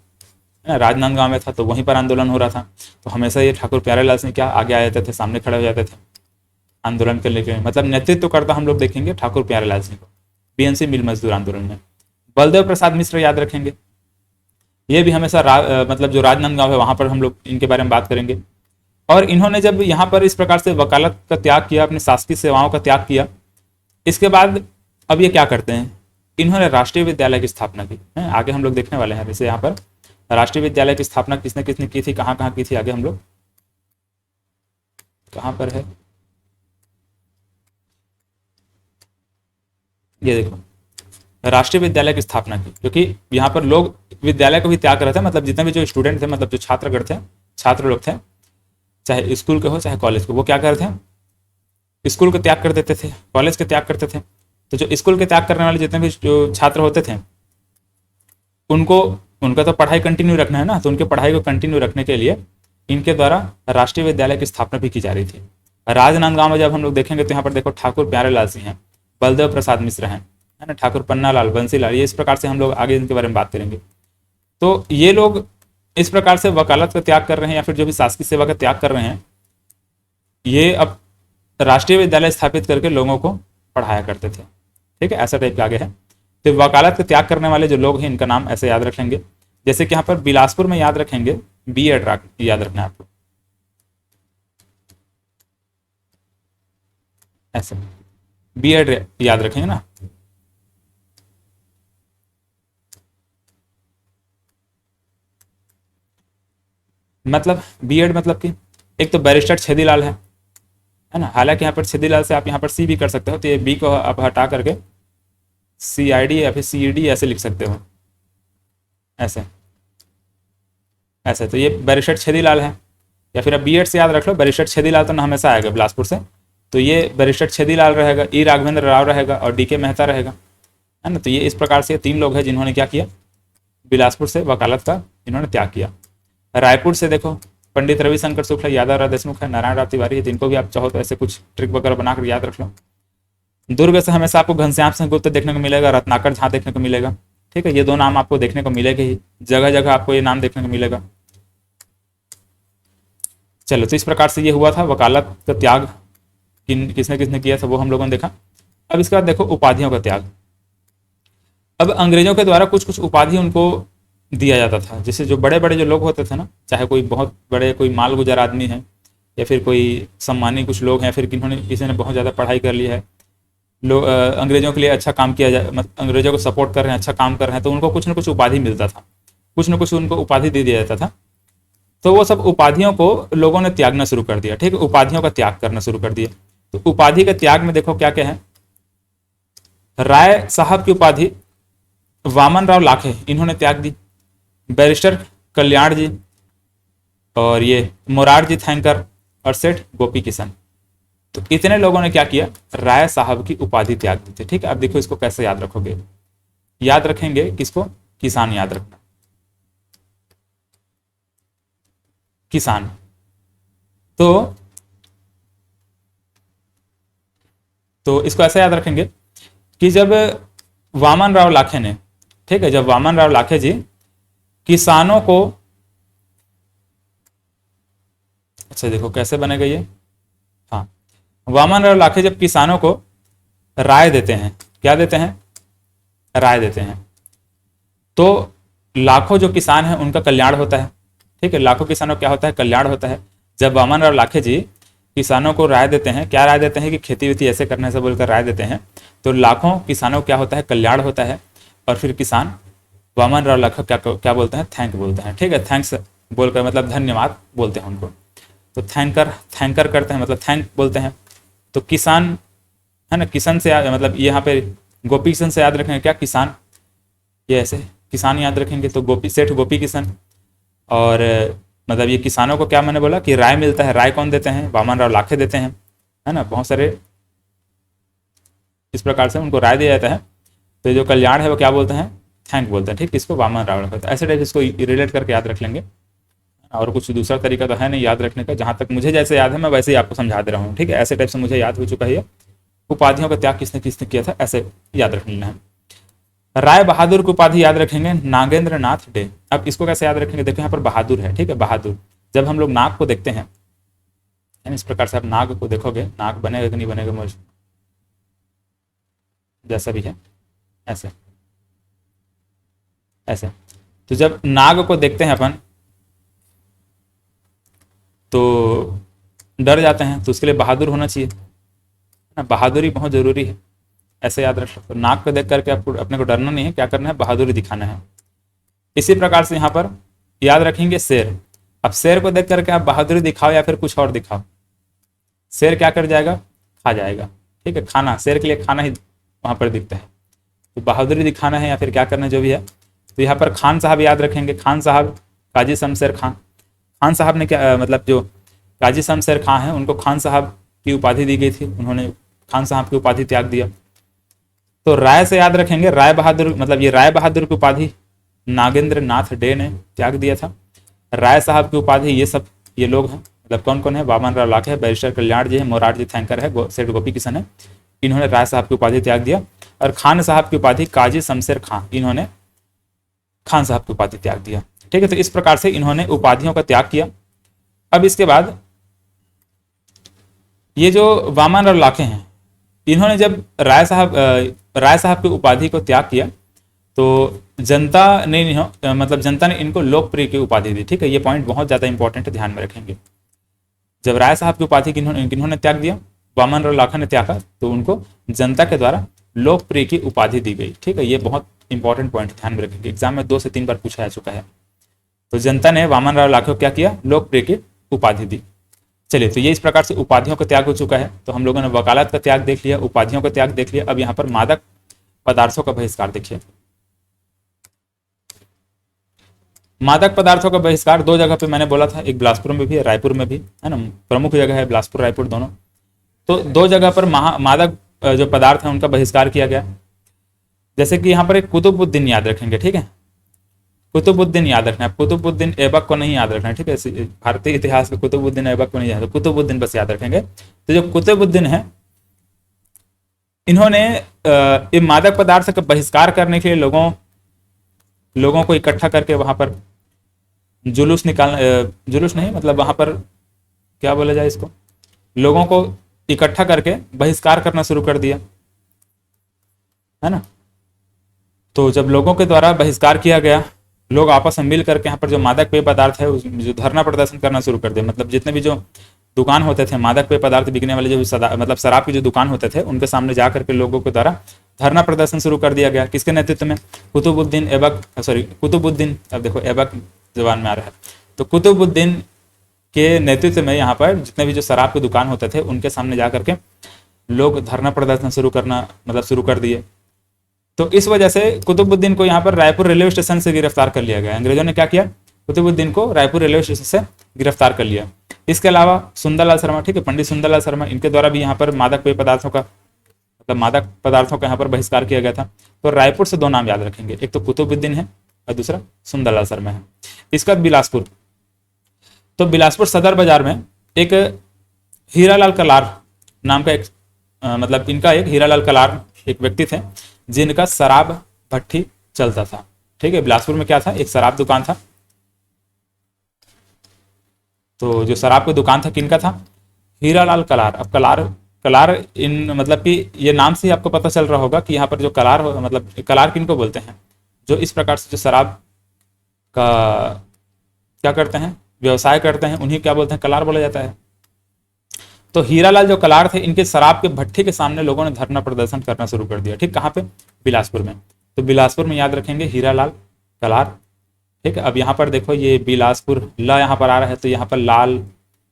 राजनांदगांव में था, तो वहीं पर आंदोलन हो रहा था। तो हमेशा ये ठाकुर प्यारेलाल सिंह क्या आगे आ जाते थे, सामने खड़े हो जाते थे आंदोलन के लेकर, मतलब नेतृत्व करता हम लोग देखेंगे ठाकुर प्यारेलाल सिंह को बीएनसी मिल मजदूर आंदोलन में। बलदेव प्रसाद मिश्र याद रखेंगे, ये भी हमेशा मतलब जो राजनांदगांव है वहां पर हम लोग इनके बारे में बात करेंगे। और इन्होंने जब यहाँ पर इस प्रकार से वकालत का त्याग किया, अपनी शासकीय सेवाओं का त्याग किया, इसके बाद अब ये क्या करते हैं, इन्होंने राष्ट्रीय विद्यालय की स्थापना की है। आगे हम लोग देखने वाले हैं। जैसे यहाँ पर राष्ट्रीय विद्यालय की स्थापना किसने किसने की थी, कहाँ कहाँ की थी, आगे हम लोग कहाँ पर है, ये देखो राष्ट्रीय विद्यालय की स्थापना की, क्योंकि यहाँ पर लोग विद्यालय को भी त्याग कर रहे थे, मतलब जितने भी जो स्टूडेंट थे, मतलब जो छात्रगण थे, छात्र लोग थे, चाहे स्कूल के हो चाहे कॉलेज के, वो क्या करते थे, स्कूल को त्याग कर देते थे, कॉलेज के त्याग करते थे। तो जो स्कूल के त्याग करने वाले जितने भी जो छात्र होते थे, उनको उनका तो पढ़ाई कंटिन्यू रखना है ना, तो उनके पढ़ाई को कंटिन्यू रखने के लिए इनके द्वारा राष्ट्रीय विद्यालय की स्थापना भी की जा रही थी। राजनांदगांव में जब हम लोग देखेंगे तो यहाँ पर देखो ठाकुर प्यारेलाल सिंह हैं, बलदेव प्रसाद मिश्र हैं, है ना, ठाकुर पन्नालाल, बंसीलाल, ये इस प्रकार से हम लोग आगे इनके बारे में बात करेंगे। तो ये लोग इस प्रकार से वकालत का त्याग कर रहे हैं या फिर जो भी शासकीय सेवा का त्याग कर रहे हैं, ये अब राष्ट्रीय विद्यालय स्थापित करके लोगों को पढ़ाया करते थे। ठीक है, ऐसा टाइप के आगे है। तो वकालत का त्याग करने वाले जो लोग हैं इनका नाम ऐसे याद रखेंगे, जैसे कि यहाँ पर बिलासपुर में याद रखेंगे B.Ed याद रखना है आपको, ऐसे B.Ed याद रखेंगे ना। मतलब B.Ed मतलब कि एक तो बैरिस्टर छेदीलाल है ना, हालांकि यहाँ पर छेदीलाल से आप यहाँ पर C भी कर सकते हो, तो ये B को आप हटा करके CID या फिर CED ऐसे लिख सकते हो, ऐसे ऐसे। तो ये बैरिस्टर छेदीलाल है, या फिर आप B.Ed से याद रख लो, बैरिस्टर छेदीलाल तो ना हमेशा आएगा बिलासपुर से, तो ये बैरिस्टर छेदीलाल रहेगा, E राघवेंद्र राव रहेगा और D.K. मेहता रहेगा, है ना। तो ये इस प्रकार से 3 लोग हैं जिन्होंने क्या किया, बिलासपुर से वकालत का इन्होंने त्याग किया। रायपुर से देखो पंडित रविशंकर शुक्ल, यादव राव देशमुख है, नारायण राव तिवारी है, जिनको भी आप चाहो तो ऐसे कुछ ट्रिक वगैरह बनाकर याद रख लो। दुर्ग से हमेशा आपको घनश्याम सिंह गुप्त देखने को मिलेगा, रत्नाकर झा देखने को मिलेगा। ठीक है, ये 2 नाम आपको देखने को मिलेगा ही, जगह जगह आपको ये नाम देखने को मिलेगा। चलो, तो इस प्रकार से ये हुआ था वकालत का त्याग, किसने किसने किया था वो हम लोगों ने देखा। अब इसके बाद देखो उपाधियों का त्याग। अब अंग्रेजों के द्वारा कुछ कुछ उपाधि उनको दिया जाता था, जैसे जो बड़े बड़े जो लोग होते थे ना, चाहे कोई बहुत बड़े कोई मालगुजार आदमी है या फिर कोई सम्मानी कुछ लोग हैं, फिर किसी ने बहुत ज़्यादा पढ़ाई कर ली है, लोग अंग्रेजों के लिए अच्छा काम किया जाए, मतलब अंग्रेजों को सपोर्ट कर रहे हैं, अच्छा काम कर रहे हैं, तो उनको कुछ ना कुछ उपाधि मिलता था, कुछ ना कुछ उनको उपाधि दे दिया जाता था। तो वो सब उपाधियों को लोगों ने त्यागना शुरू कर दिया। ठीक है, उपाधियों का त्याग करना शुरू कर दिया। तो उपाधि के त्याग में देखो क्या क्या है। राय साहब की उपाधि वामन राव लाखे इन्होंने त्याग दी, बैरिस्टर कल्याण जी और ये मोरारजी थैंकर और सेठ गोपी किशन, तो इतने लोगों ने क्या किया, राय साहब की उपाधि त्याग दी थी। ठीक है, अब देखो इसको कैसे याद रखोगे, याद रखेंगे किसको, किसान याद रखना, किसान। तो इसको ऐसे याद रखेंगे कि जब वामन राव लाखे ने, ठीक है, जब वामन राव लाखे जी किसानों को, अच्छा देखो कैसे बनेगा ये, हाँ, वामन राव लाखे जब किसानों को राय देते हैं, क्या देते हैं, राय देते हैं, तो लाखों जो किसान हैं उनका कल्याण होता है। ठीक है, लाखों किसानों क्या होता है, कल्याण होता है। जब वामन राव लाखे जी किसानों को राय देते हैं, क्या राय देते हैं कि खेती वेती ऐसे करने से बोलकर राय देते हैं, तो लाखों किसानों क्या होता है, कल्याण होता है। और फिर किसान वामन राव लाखे क्या क्या बोलते हैं, थैंक बोलते हैं। ठीक है, थैंक्स बोलकर मतलब धन्यवाद बोलते हैं उनको, तो थैंकर करते हैं, मतलब थैंक बोलते हैं। तो किसान है ना, किसान से मतलब यहाँ पे गोपी किशन से याद रखेंगे क्या, किसान, ये ऐसे किसान याद रखेंगे, तो गोपी सेठ गोपी किशन। और मतलब ये किसानों को क्या मैंने बोला कि राय मिलता है, राय कौन देते हैं, वामन राव लाखे देते हैं, है ना, बहुत सारे इस प्रकार से उनको राय दिया जाता है। तो जो कल्याण है वो क्या बोलते हैं, थैंक बोलते हैं। ठीक, इसको वामन राव लाखे, ऐसे टाइप इसको रिलेट करके याद रख लेंगे। और कुछ दूसरा तरीका तो है नहीं याद रखने का, जहां तक मुझे जैसे याद है मैं वैसे ही आपको समझा दे रहा हूँ। ठीक है, ऐसे टाइप से मुझे याद हो चुका है। उपाधियों का त्याग किसने किसने किया था, ऐसे याद रख लेना है। राय बहादुर की उपाधि याद रखेंगे नागेंद्र नाथ डे। अब इसको कैसे याद रखेंगे, देखो यहाँ पर बहादुर है। ठीक है, बहादुर, जब हम लोग नाग को देखते हैं, इस प्रकार से आप नाग को देखोगे, नाग बनेगा कि नहीं बनेगा मुझे, जैसा भी है ऐसे ऐसे। तो जब नाग को देखते हैं अपन तो डर जाते हैं, तो उसके लिए बहादुर होना चाहिए ना, बहादुरी बहुत जरूरी है, ऐसे याद रख लो। तो नाग को देख करके आपको अपने को डरना नहीं है, क्या करना है, बहादुरी दिखाना है। इसी प्रकार से यहाँ पर याद रखेंगे शेर। अब शेर को देख करके आप बहादुरी दिखाओ या फिर कुछ और दिखाओ, शेर क्या कर जाएगा, खा जाएगा। ठीक है, खाना, शेर के लिए खाना ही वहां पर दिखता है। तो बहादुरी दिखाना है या फिर क्या करना है, जो भी है। तो यहाँ पर खान साहब याद रखेंगे, खान साहब काजी शमशेर खान। खान साहब ने क्या मतलब जो काजी शमशेर खान है उनको खान साहब की उपाधि दी गई थी, उन्होंने खान साहब की उपाधि त्याग दिया। तो राय से याद रखेंगे, राय बहादुर, मतलब ये राय बहादुर की उपाधि नागेंद्र नाथ डे ने त्याग दिया था। राय साहब की उपाधि ये लोग हैं, मतलब कौन कौन है, वामन राव लाखे है, बैरिस्टर कल्याण जी है, मोरारजी थैंकर है, सेठ गोपी किशन है, इन्होंने राय साहब की उपाधि त्याग दिया। और खान साहब की उपाधि काजी शमशेर खान, इन्होंने खान साहब की उपाधि त्याग दिया। ठीक है, तो इस प्रकार से इन्होंने उपाधियों का त्याग किया। अब इसके बाद ये जो वामन राव लाखे हैं, इन्होंने जब राय साहब की उपाधि को त्याग किया तो जनता ने मतलब जनता ने इनको लोकप्रिय की उपाधि दी। ठीक है, ये पॉइंट बहुत ज्यादा इंपॉर्टेंट है, ध्यान में रखेंगे। जब राय साहब की उपाधि किन्होंने त्याग दिया, वामन राव लाखा ने त्यागा, तो उनको जनता के द्वारा लोकप्रिय की उपाधि दी गई। ठीक है, ये बहुत इंपॉर्टेंट पॉइंट ध्यान में रखेंगे, एग्जाम में 2 से 3 बार पूछा जा चुका है। तो जनता ने वामन राव लाखे को क्या किया, लोकप्रिय की उपाधि दी। चलिए, तो ये इस प्रकार से उपाधियों का त्याग हो चुका है। तो हम लोगों ने वकालत का त्याग देख लिया, उपाधियों का त्याग देख लिया। अब यहाँ पर मादक पदार्थों का बहिष्कार देखिए। मादक पदार्थों का बहिष्कार 2 जगह पे मैंने बोला था, एक बिलासपुर में भी है, रायपुर में भी है ना, प्रमुख जगह है बिलासपुर रायपुर दोनों। तो 2 जगह पर मादक जो पदार्थ है उनका बहिष्कार किया गया। जैसे कि यहाँ पर एक कुतुबुद्दीन याद रखेंगे। ठीक है, कुतुबुद्दीन याद रखना है, कुतुबुद्दीन ऐबक को नहीं याद रखना है। ठीक है, भारतीय इतिहास के कुतुबुद्दीन ऐबक को नहीं याद, कुतुबुद्दीन बस याद रखेंगे। तो जो कुतुबुद्दीन है, इन्होंने ये मादक पदार्थ का बहिष्कार करने के लिए लोगों को इकट्ठा करके वहां पर जुलूस जुलूस नहीं, मतलब वहां पर क्या बोला जाए इसको, लोगों को इकट्ठा करके बहिष्कार करना शुरू कर दिया, है ना। तो जब लोगों के द्वारा बहिष्कार किया गया, लोग आपस में मिल करके यहाँ पर जो मादक पेय पदार्थ है जो धरना प्रदर्शन करना शुरू कर दिया। मतलब जितने भी जो दुकान होते थे, मादक पेय पदार्थ बिकने वाले जो मतलब शराब की जो दुकान होते थे, उनके सामने जा करके लोगों के द्वारा धरना प्रदर्शन शुरू कर दिया गया। किसके नेतृत्व में, कुतुबुद्दीन कुतुबुद्दीन, अब देखो ऐबक जबान में आ रहा है, तो कुतुबुद्दीन के नेतृत्व में यहाँ पर जितने भी जो शराब की दुकान होते थे उनके सामने जा करके लोग धरना प्रदर्शन शुरू कर दिए। तो इस वजह से कुतुबुद्दीन को यहाँ पर रायपुर रेलवे स्टेशन से गिरफ्तार कर लिया गया। अंग्रेजों ने क्या किया, कुतुबुद्दीन को रायपुर रेलवे स्टेशन से गिरफ्तार कर लिया। इसके अलावा सुंदरलाल शर्मा, ठीक है, पंडित सुंदरलाल शर्मा, इनके द्वारा भी यहाँ पर मादक पेय पदार्थों का यहाँ पर बहिष्कार किया गया था। तो रायपुर से 2 नाम याद रखेंगे, एक तो कुतुबुद्दीन है और दूसरा सुंदरलाल शर्मा है। इसके बाद बिलासपुर, तो बिलासपुर सदर बाजार में एक हीरालाल कलार नाम का मतलब इनका एक हीरालाल कलार एक व्यक्ति थे जिनका शराब भट्टी चलता था। ठीक है, बिलासपुर में क्या था, एक शराब दुकान था। तो जो शराब की दुकान था किनका था, हीरालाल कलार। अब कलार इन मतलब कि ये नाम से ही आपको पता चल रहा होगा कि यहाँ पर जो कलार मतलब कलार किनको बोलते हैं, जो इस प्रकार से जो शराब का क्या करते हैं, व्यवसाय करते हैं, उन्हीं क्या बोलते हैं, कलार बोला जाता है। तो हीरालाल जो कलार थे, इनके शराब के भट्टी के सामने लोगों ने धरना प्रदर्शन करना शुरू कर दिया। ठीक, कहाँ पे, बिलासपुर में। तो बिलासपुर में याद रखेंगे हीरालाल कलार। ठीक है, अब यहाँ पर देखो ये बिलासपुर ला यहाँ पर आ रहा है, तो यहाँ पर लाल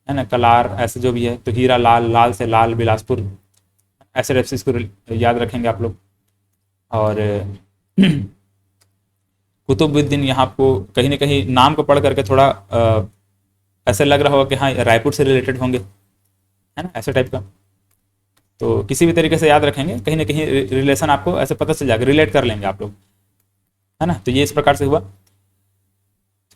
है ना, कलार ऐसे जो भी है, तो हीरा लाल, लाल से लाल, बिलासपुर, ऐसे टाइप से इसको याद रखेंगे आप लोग। और कुतुबुद्दीन यहाँ आपको कहीं ना कहीं नाम को पढ़ करके थोड़ा ऐसे लग रहा होगा कि हाँ रायपुर से रिलेटेड होंगे, है ना, ऐसे टाइप का। तो किसी भी तरीके से याद रखेंगे, कहीं ना कहीं रिलेशन आपको ऐसे पता चल जाएगा, रिलेट कर लेंगे आप लोग, है ना। तो ये इस प्रकार से हुआ।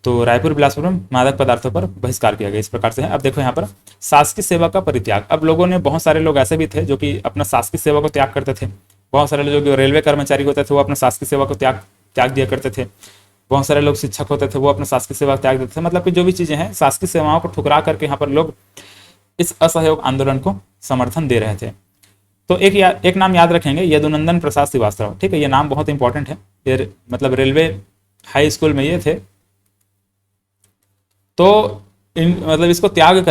तो रायपुर बिलासपुर में मादक पदार्थों पर बहिष्कार किया गया, इस प्रकार से है। अब देखो यहाँ पर शासकीय सेवा का परित्याग। अब लोगों ने, बहुत सारे लोग ऐसे भी थे जो कि अपना शासकीय सेवा को त्याग करते थे। बहुत सारे लोग जो रेलवे कर्मचारी होते थे वो अपना शासकीय सेवा को त्याग दिया करते थे। बहुत सारे लोग शिक्षक होते थे, वो अपना शासकीय सेवा त्याग देते थे। मतलब कि जो भी चीजें हैं, शासकीय सेवाओं को ठुकरा करके यहाँ पर लोग इस असहयोग आंदोलन को समर्थन दे रहे थे। तो एक नाम याद रखेंगे, यदुनंदन प्रसाद श्रीवास्तव। ठीक है, ये नाम बहुत इंपॉर्टेंट है, ये मतलब रेलवे हाई स्कूल में ये थे। तो मतलब इसको त्याग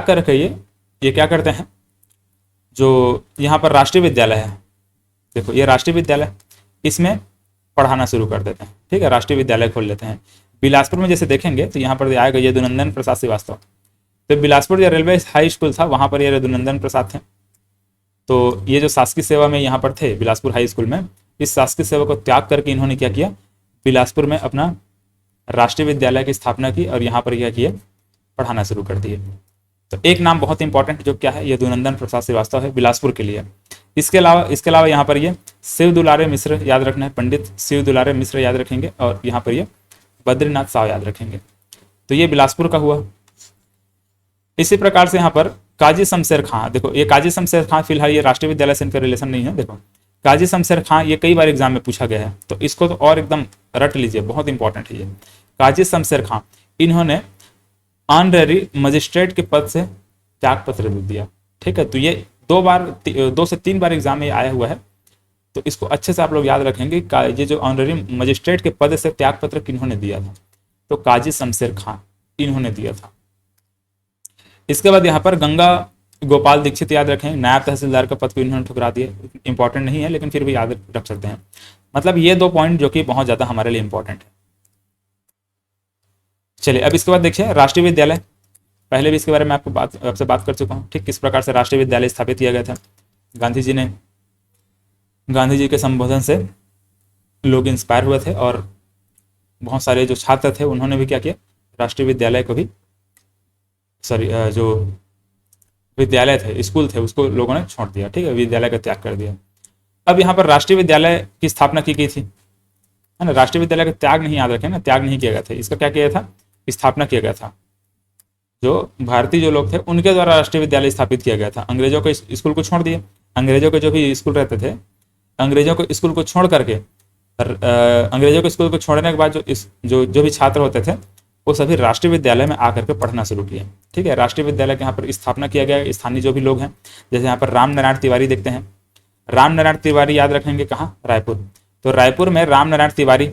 करके ये क्या करते हैं, जो यहाँ पर राष्ट्रीय विद्यालय है, देखो ये राष्ट्रीय विद्यालय, इसमें पढ़ाना शुरू कर देते हैं। ठीक है, राष्ट्रीय विद्यालय खोल लेते हैं। बिलासपुर में जैसे देखेंगे तो यहाँ पर आएगा यदुनंदन प्रसाद श्रीवास्तव। तो बिलासपुर जो रेलवे हाई स्कूल था वहाँ पर ये यदुनंदन प्रसाद थे। तो ये जो शासकीय सेवा में यहाँ पर थे बिलासपुर हाई स्कूल में, इस शासकीय सेवा को त्याग करके इन्होंने क्या किया, बिलासपुर में अपना राष्ट्रीय विद्यालय की स्थापना की और यहाँ पर क्या किया, पढ़ाना शुरू कर दिए। तो एक नाम बहुत इंपॉर्टेंट जो क्या है, यदुनंदन प्रसाद श्रीवास्तव है बिलासपुर के लिए। इसके अलावा यहाँ पर ये शिव दुलारे मिश्र याद रखना है, पंडित शिव दुलारे मिश्र याद रखेंगे, और यहाँ पर ये बद्रीनाथ साव याद रखेंगे। तो ये बिलासपुर का हुआ। इसी प्रकार से यहाँ पर काजी शमशेर खां, देखो ये काजी शमशेर खां फिलहाल ये राष्ट्रीय विद्यालय से इनका रिलेशन नहीं है। देखो काजी शमशेर खां ये कई बार एग्जाम में पूछा गया है, तो इसको तो और एकदम रट लीजिए, बहुत इंपॉर्टेंट है ये। काजी शमशेर खां इन्होंने ऑनरेरी मजिस्ट्रेट के पद से त्याग पत्र दे दिया। ठीक है, तो ये 2 से 3 बार एग्जाम में आया हुआ है, तो इसको अच्छे से आप लोग याद रखेंगे। ये जो ऑनरेरी मजिस्ट्रेट के पद से त्याग पत्र किन्होंने दिया था, तो काजी शमशेर खां इन्होंने दिया था। इसके बाद यहाँ पर गंगा गोपाल दीक्षित याद रखें, नायब तहसीलदार का पद को इन्होंने ठुकरा दिया। इंपॉर्टेंट नहीं है लेकिन फिर भी याद रख सकते हैं। मतलब ये 2 पॉइंट जो कि बहुत ज्यादा हमारे लिए इंपॉर्टेंट है। चलिए अब इसके बाद देखिए राष्ट्रीय विद्यालय, पहले भी इसके बारे में आपसे बात कर चुका हूँ। ठीक, किस प्रकार से राष्ट्रीय विद्यालय स्थापित किया गया था। गांधी जी के संबोधन से लोग इंस्पायर हुए थे और बहुत सारे जो छात्र थे उन्होंने भी क्या किया, राष्ट्रीय विद्यालय को भी जो विद्यालय थे, स्कूल थे, उसको लोगों ने छोड़ दिया। ठीक है, विद्यालय का त्याग कर दिया। अब यहाँ पर राष्ट्रीय विद्यालय की स्थापना की गई थी, है ना। राष्ट्रीय विद्यालय का त्याग नहीं याद रखें ना, त्याग नहीं किया गया था, इसका क्या किया था, स्थापना किया गया था। जो भारतीय जो लोग थे उनके द्वारा राष्ट्रीय विद्यालय स्थापित किया गया था। अंग्रेजों के स्कूल को छोड़ दिए, अंग्रेजों के जो भी स्कूल रहते थे, अंग्रेजों के स्कूल को छोड़ करके अंग्रेजों के स्कूल को छोड़ने के बाद जो भी छात्र होते थे वो सभी राष्ट्रीय विद्यालय में आकर के पढ़ना शुरू किए। ठीक है, राष्ट्रीय विद्यालय के यहाँ पर स्थापना किया गया। स्थानीय जो भी लोग हैं, जैसे यहाँ पर राम नारायण तिवारी देखते हैं, राम नारायण तिवारी याद रखेंगे कहाँ, रायपुर। तो रायपुर में राम नारायण तिवारी,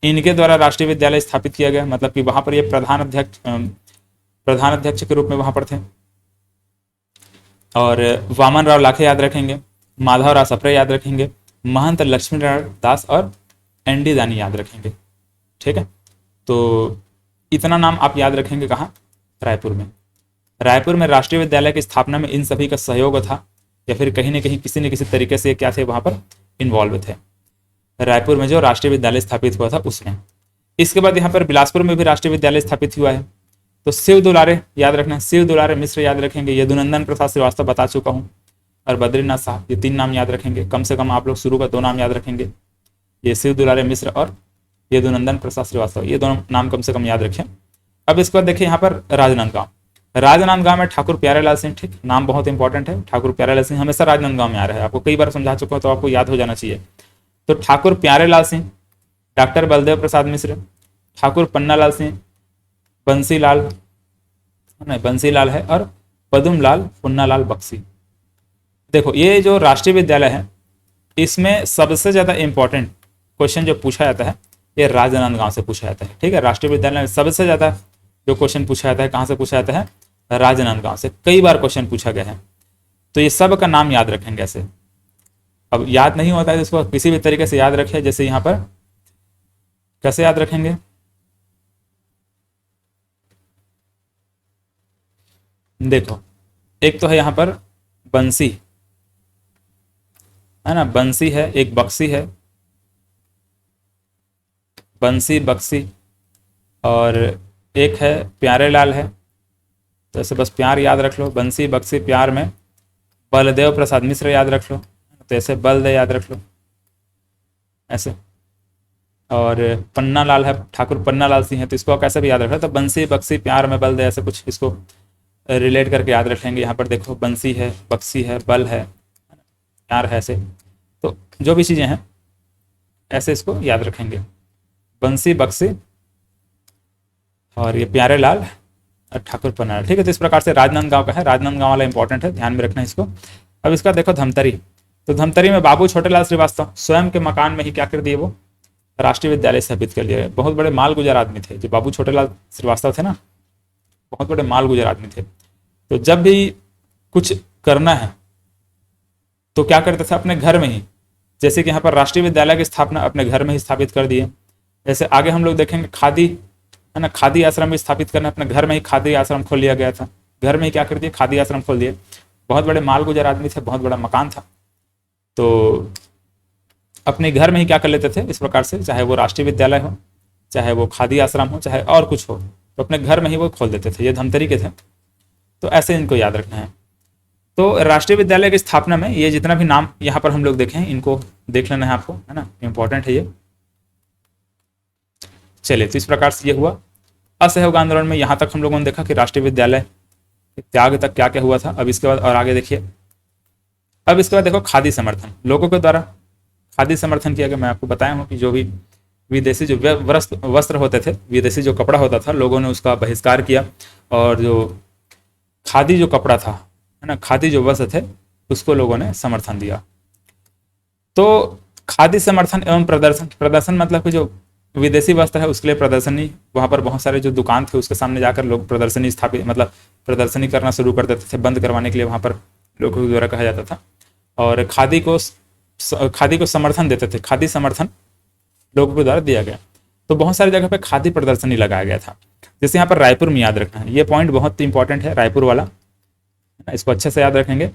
इनके द्वारा राष्ट्रीय विद्यालय स्थापित किया गया। मतलब कि वहां पर ये प्रधान अध्यक्ष के रूप में वहां पर थे। और वामन राव लाखे याद रखेंगे, माधव राव सप्रे याद रखेंगे, महंत लक्ष्मी नारायण दास और एनडी दानी याद रखेंगे। ठीक है, तो इतना नाम आप याद रखेंगे कहाँ, रायपुर में। रायपुर में राष्ट्रीय विद्यालय की स्थापना में इन सभी का सहयोग था, या फिर कहीं ना कहीं किसी न किसी तरीके से क्या थे, वहां पर इन्वॉल्व थे। रायपुर में जो राष्ट्रीय विद्यालय स्थापित हुआ था उसमें। इसके बाद यहाँ पर बिलासपुर में भी राष्ट्रीय विद्यालय स्थापित हुआ है। तो शिव दुलारे याद रखना, शिव दुलारे मिश्र याद रखेंगे, यदुनंदन प्रसाद श्रीवास्तव बता चुका हूँ, और बद्रीनाथ साहब, ये 3 नाम याद रखेंगे। कम से कम आप लोग शुरू का 2 नाम याद रखेंगे, ये शिव दुलारे मिश्र और यदुनंदन प्रसाद श्रीवास्तव, ये 2 नाम कम से कम याद रखें। अब इसके बाद देखिए यहाँ पर राजनांदगांव, राजनांदगांव में ठाकुर प्यारेलाल सिंह। ठीक, नाम बहुत इंपॉर्टेंट है, ठाकुर प्यारेलाल सिंह हमेशा राजनांदगांव में आ रहा है, आपको कई बार समझा चुका हूँ तो आपको याद हो जाना चाहिए। तो ठाकुर प्यारेलाल सिंह, डॉक्टर बलदेव प्रसाद मिश्र, ठाकुर पन्नालाल सिंह, बंसीलाल है, और पदुमलाल पुन्नालाल बख्शी। देखो ये जो राष्ट्रीय विद्यालय है इसमें सबसे ज्यादा इंपॉर्टेंट क्वेश्चन जो पूछा जाता है ये राजनांदगांव से पूछा जाता है। ठीक है, राष्ट्रीय विद्यालय में सबसे ज्यादा जो क्वेश्चन पूछा जाता है कहाँ से पूछा जाता है, राजनांदगांव से। कई बार क्वेश्चन पूछा गया है, तो ये सब का नाम याद रखेंगे ऐसे। अब याद नहीं होता है तो इसको किसी भी तरीके से याद रखें, जैसे यहाँ पर कैसे याद रखेंगे, देखो एक तो है यहाँ पर बंसी, है ना, बंसी है, एक बक्सी है, बंसी बक्सी, और एक है प्यारेलाल है। तो ऐसे बस प्यार याद रख लो, बंसी बक्सी प्यार में बलदेव प्रसाद मिश्र याद रख लो, तो ऐसे बलदेव याद रख लो ऐसे। और पन्नालाल है, ठाकुर पन्नालाल सिंह है, तो इसको कैसे भी याद रख लो, तो बंसी बक्सी प्यार में बलदेव, ऐसे कुछ इसको रिलेट करके याद रख लेंगे। यहाँ पर देखो बंसी है, बक्सी है, बल है, प्यार है, ऐसे तो जो भी चीज़ें हैं ऐसे इसको याद रखेंगे, बंसी बक्सी और ये प्यारेलाल और ठाकुर पन्नालाल। ठीक है, तो इस प्रकार से राजनांदगांव का है, राजनांदगांव वाला इंपॉर्टेंट है, ध्यान में रखना इसको। अब इसका देखो धमतरी, तो धमतरी में बाबू छोटेलाल श्रीवास्तव स्वयं के मकान में ही क्या कर दिए, वो राष्ट्रीय विद्यालय स्थापित कर लिया। बहुत बड़े मालगुजार आदमी थे जो बाबू छोटेलाल श्रीवास्तव थे ना, बहुत बड़े मालगुजार आदमी थे। तो जब भी कुछ करना है तो क्या करते थे, अपने घर में ही, जैसे कि यहाँ पर राष्ट्रीय विद्यालय की स्थापना अपने घर में ही स्थापित कर दिए। जैसे आगे हम लोग देखेंगे खादी, है ना, खादी आश्रम भी स्थापित करना, अपने घर में ही खादी आश्रम खोल लिया गया था। घर में ही क्या कर दिए, खादी आश्रम खोल दिए। बहुत बड़े मालगुजार आदमी थे, बहुत बड़ा मकान था, तो अपने घर में ही क्या कर लेते थे इस प्रकार से, चाहे वो राष्ट्रीय विद्यालय हो, चाहे वो खादी आश्रम हो, चाहे और कुछ हो, तो अपने घर में ही वो खोल देते थे। ये धमतरी के थे, तो ऐसे इनको याद रखना है। तो राष्ट्रीय विद्यालय की स्थापना में ये जितना भी नाम यहाँ पर हम लोग देखे हैं इनको देख लेना है आपको, है ना, इंपॉर्टेंट है ये। चलिए, तो इस प्रकार से ये हुआ। असहयोग आंदोलन में यहाँ तक हम लोगों ने देखा कि राष्ट्रीय विद्यालय त्याग तक क्या क्या हुआ था। अब इसके बाद और आगे देखिए, अब इसके बाद देखो खादी समर्थन, लोगों के द्वारा खादी समर्थन किया गया। मैं आपको बताया हूँ कि जो भी विदेशी जो वस्त्र होते थे, विदेशी जो कपड़ा होता था, लोगों ने उसका बहिष्कार किया, और जो खादी जो कपड़ा था, है ना, खादी जो वस्त्र थे, उसको लोगों ने समर्थन दिया। तो खादी समर्थन एवं प्रदर्शन, प्रदर्शन मतलब कि जो विदेशी वस्त्र है उसके लिए प्रदर्शनी, वहाँ पर बहुत सारे जो दुकान थे उसके सामने जाकर लोग प्रदर्शनी स्थापित, मतलब प्रदर्शनी करना शुरू कर देते थे, बंद करवाने के लिए वहाँ पर लोगों के द्वारा कहा जाता था। और खादी को समर्थन देते थे, खादी समर्थन लोगों के द्वारा दिया गया। तो बहुत सारी जगह पे खादी प्रदर्शनी लगाया गया था। जैसे यहाँ पर रायपुर में याद रखना है, ये पॉइंट बहुत इंपॉर्टेंट है, रायपुर वाला, इसको अच्छे से याद रखेंगे।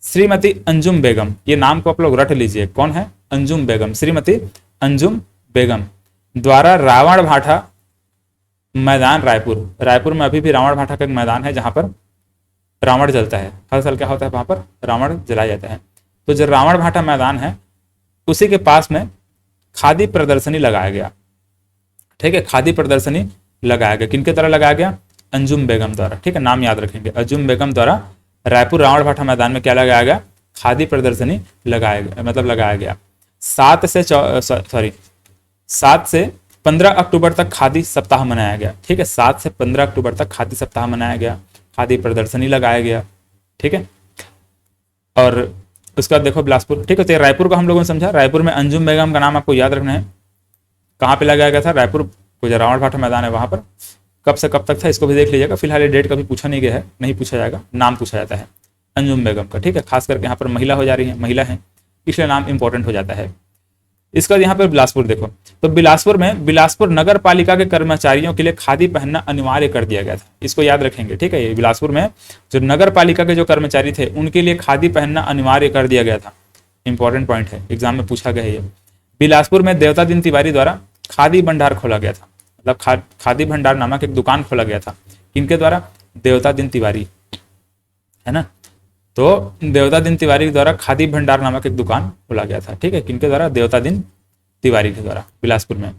श्रीमती अंजुम बेगम, ये नाम को आप लोग रट लीजिए, कौन है, अंजुम बेगम, श्रीमती अंजुम बेगम द्वारा रावण भाठा मैदान रायपुर, रायपुर में अभी भी रावण भाठा का एक मैदान है जहां पर रावण जलता है, हर साल क्या होता है वहां पर रावण जलाया जाता है। तो जो रावण भाठा मैदान है उसी के पास में खादी प्रदर्शनी लगाया गया। ठीक है, खादी प्रदर्शनी लगाया गया, किनके द्वारा लगाया गया, अंजुम बेगम द्वारा। ठीक है, नाम याद रखेंगे, अंजुम बेगम द्वारा रायपुर रावण भाठा मैदान में क्या लगाया गया, खादी प्रदर्शनी लगाया गया, मतलब लगाया गया। 7 से 15 अक्टूबर तक खादी सप्ताह मनाया गया। ठीक है, 7 से 15 अक्टूबर तक खादी सप्ताह मनाया गया, खादी प्रदर्शनी लगाया गया। ठीक है, और उसके बाद देखो बिलासपुर। ठीक है, तो रायपुर को हम लोगों ने समझा, रायपुर में अंजुम बेगम का नाम आपको याद रखना है। कहाँ पे लगाया गया था, रायपुर को जो रावण भाठा मैदान है वहां पर, कब से कब तक था इसको भी देख लीजिएगा। फिलहाल ये डेट कभी पूछा नहीं गया है, नहीं पूछा जाएगा, नाम पूछा जाता है अंजुम बेगम का। ठीक है, खास करके यहाँ पर महिला हो जा रही है, महिला है, इसलिए नाम इंपॉर्टेंट हो जाता है। इसका यहाँ पर बिलासपुर देखो, तो बिलासपुर में बिलासपुर नगर पालिका के कर्मचारियों के लिए खादी पहनना अनिवार्य कर दिया गया था, इसको याद रखेंगे। ठीक है, ये बिलासपुर में जो नगर पालिका के जो कर्मचारी थे उनके लिए खादी पहनना अनिवार्य कर दिया गया था। इंपॉर्टेंट पॉइंट है, एग्जाम में पूछा गया है ये। बिलासपुर में देवता दिन तिवारी द्वारा खादी भंडार खोला गया था, मतलब खादी भंडार नामक एक दुकान खोला गया था, किनके द्वारा, देवता दिन तिवारी, है ना। तो देवता दिन तिवारी के द्वारा खादी भंडार नामक एक दुकान खोला गया था। ठीक है, किनके द्वारा, देवता दिन तिवारी के द्वारा, बिलासपुर में।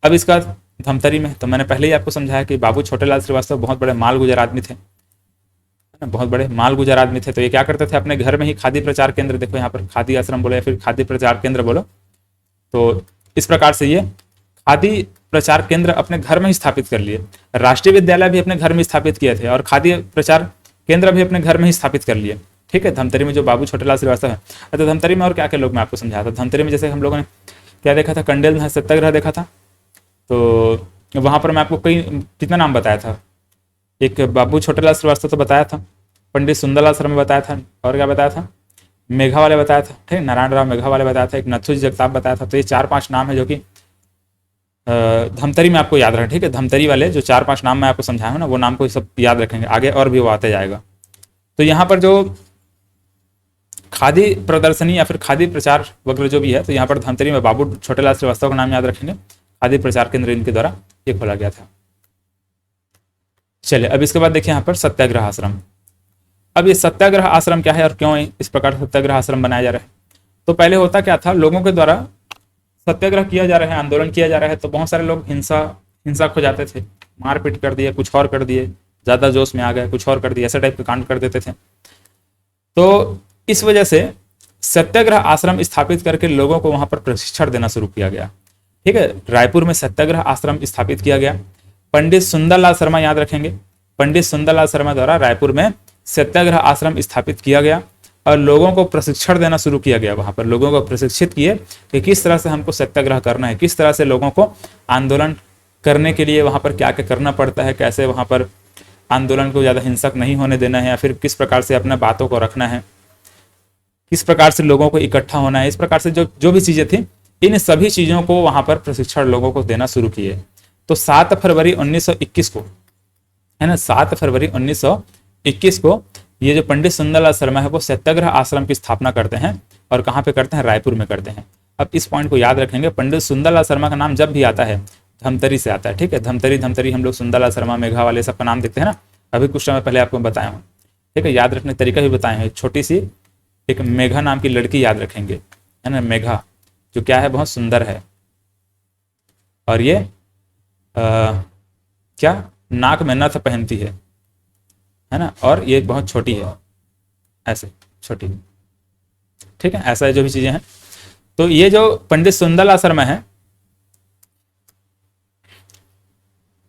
अब इसका धमतरी में, तो मैंने पहले ही आपको समझाया कि बाबू छोटेलाल श्रीवास्तव बहुत बड़े मालगुजार आदमी थे, बहुत बड़े मालगुजार आदमी थे। तो ये क्या करते थे, अपने घर में ही खादी प्रचार केंद्र, देखो यहाँ पर खादी आश्रम बोलो या फिर खादी प्रचार केंद्र बोलो, तो इस प्रकार से ये खादी प्रचार केंद्र अपने घर में ही स्थापित कर लिए। राष्ट्रीय विद्यालय भी अपने घर में स्थापित किए थे और खादी प्रचार केंद्र भी अपने घर में ही स्थापित कर लिए। ठीक है, धमतरी में जो बाबू छोटेलाल श्रीवास्तव है। तो धमतरी में और क्या क्या लोग मैं आपको समझाया था। धमतरी में जैसे हम लोगों ने क्या देखा था, कंडेल में सत्याग्रह देखा था, तो वहां पर मैं आपको कितना नाम बताया था, एक बाबू छोटेलाल श्रीवास्तव तो बताया था, पंडित सुंदरलाल शर्मा बताया था, और क्या बताया था, मेघा वाले बताया था, ठीक, नारायण राव मेघा वाले बताया था, एक नथुजी जगताप बताया था। तो ये 4-5 नाम है जो कि धमतरी में आपको याद रखें। ठीक है, धमतरी वाले जो 4-5 नाम मैं आपको समझाया हूँ ना, वो नाम को सब याद रखेंगे, आगे और भी वो आते जाएगा। तो यहाँ पर जो खादी प्रदर्शनी या फिर खादी प्रचार वगैरह जो भी है, तो यहाँ पर धमतरी में बाबू छोटेलाल श्रीवास्तव का नाम याद रखेंगे, खादी प्रचार केंद्र इनके द्वारा ये खोला गया था। चलिए, अब इसके बाद देखिए यहाँ पर सत्याग्रह आश्रम। अब ये सत्याग्रह आश्रम क्या है और क्यों इस प्रकार सत्याग्रह आश्रम बनाया जा रहा है। तो पहले होता क्या था, लोगों के द्वारा सत्याग्रह किया जा रहा है, आंदोलन किया जा रहा है, तो बहुत सारे लोग हिंसक हो जाते थे, मारपीट कर दिए, कुछ और कर दिए, ज्यादा जोश में आ गए, कुछ और कर दिए, ऐसे टाइप के कांड कर देते थे। तो इस वजह से सत्याग्रह आश्रम स्थापित करके लोगों को वहां पर प्रशिक्षण देना शुरू किया गया। ठीक है, रायपुर में सत्याग्रह आश्रम स्थापित किया गया। पंडित सुंदरलाल शर्मा याद रखेंगे, पंडित सुंदरलाल शर्मा द्वारा रायपुर में सत्याग्रह आश्रम स्थापित किया गया और लोगों को प्रशिक्षण देना शुरू किया गया। वहां पर लोगों को प्रशिक्षित किए कि किस तरह से हमको सत्याग्रह करना है, किस तरह से लोगों को आंदोलन करने के लिए वहां पर क्या क्या करना पड़ता है, कैसे वहां पर आंदोलन को ज्यादा हिंसक नहीं होने देना है, या फिर किस प्रकार से अपने बातों को रखना है, किस प्रकार से लोगों को इकट्ठा होना है, इस प्रकार से जो भी चीजें थी इन सभी चीज़ों को वहाँ पर प्रशिक्षण लोगों को देना शुरू किए। तो 7 फरवरी 1921 को, है ना, 7 फरवरी 1921 को ये जो पंडित सुंदरलाल शर्मा है वो सत्याग्रह आश्रम की स्थापना करते हैं। और कहाँ पे करते हैं? रायपुर में करते हैं। अब इस पॉइंट को याद रखेंगे, पंडित सुंदरलाल शर्मा का नाम जब भी आता है धमतरी से आता है। ठीक है, धमतरी हम लोग सुंदरलाल शर्मा, मेघा वाले सबका नाम देखते हैं ना, अभी कुछ समय पहले आपको बताया हूँ। ठीक है, याद रखने तरीका भी बताए हैं। छोटी सी एक मेघा नाम की लड़की याद रखेंगे, है ना, मेघा, जो क्या है, बहुत सुंदर है। और ये क्या नाक में नथ पहनती है ना, और ये बहुत छोटी है, ऐसे छोटी। ठीक है, ऐसा जो भी चीजें हैं। तो ये जो पंडित सुंदरलाल शर्मा है,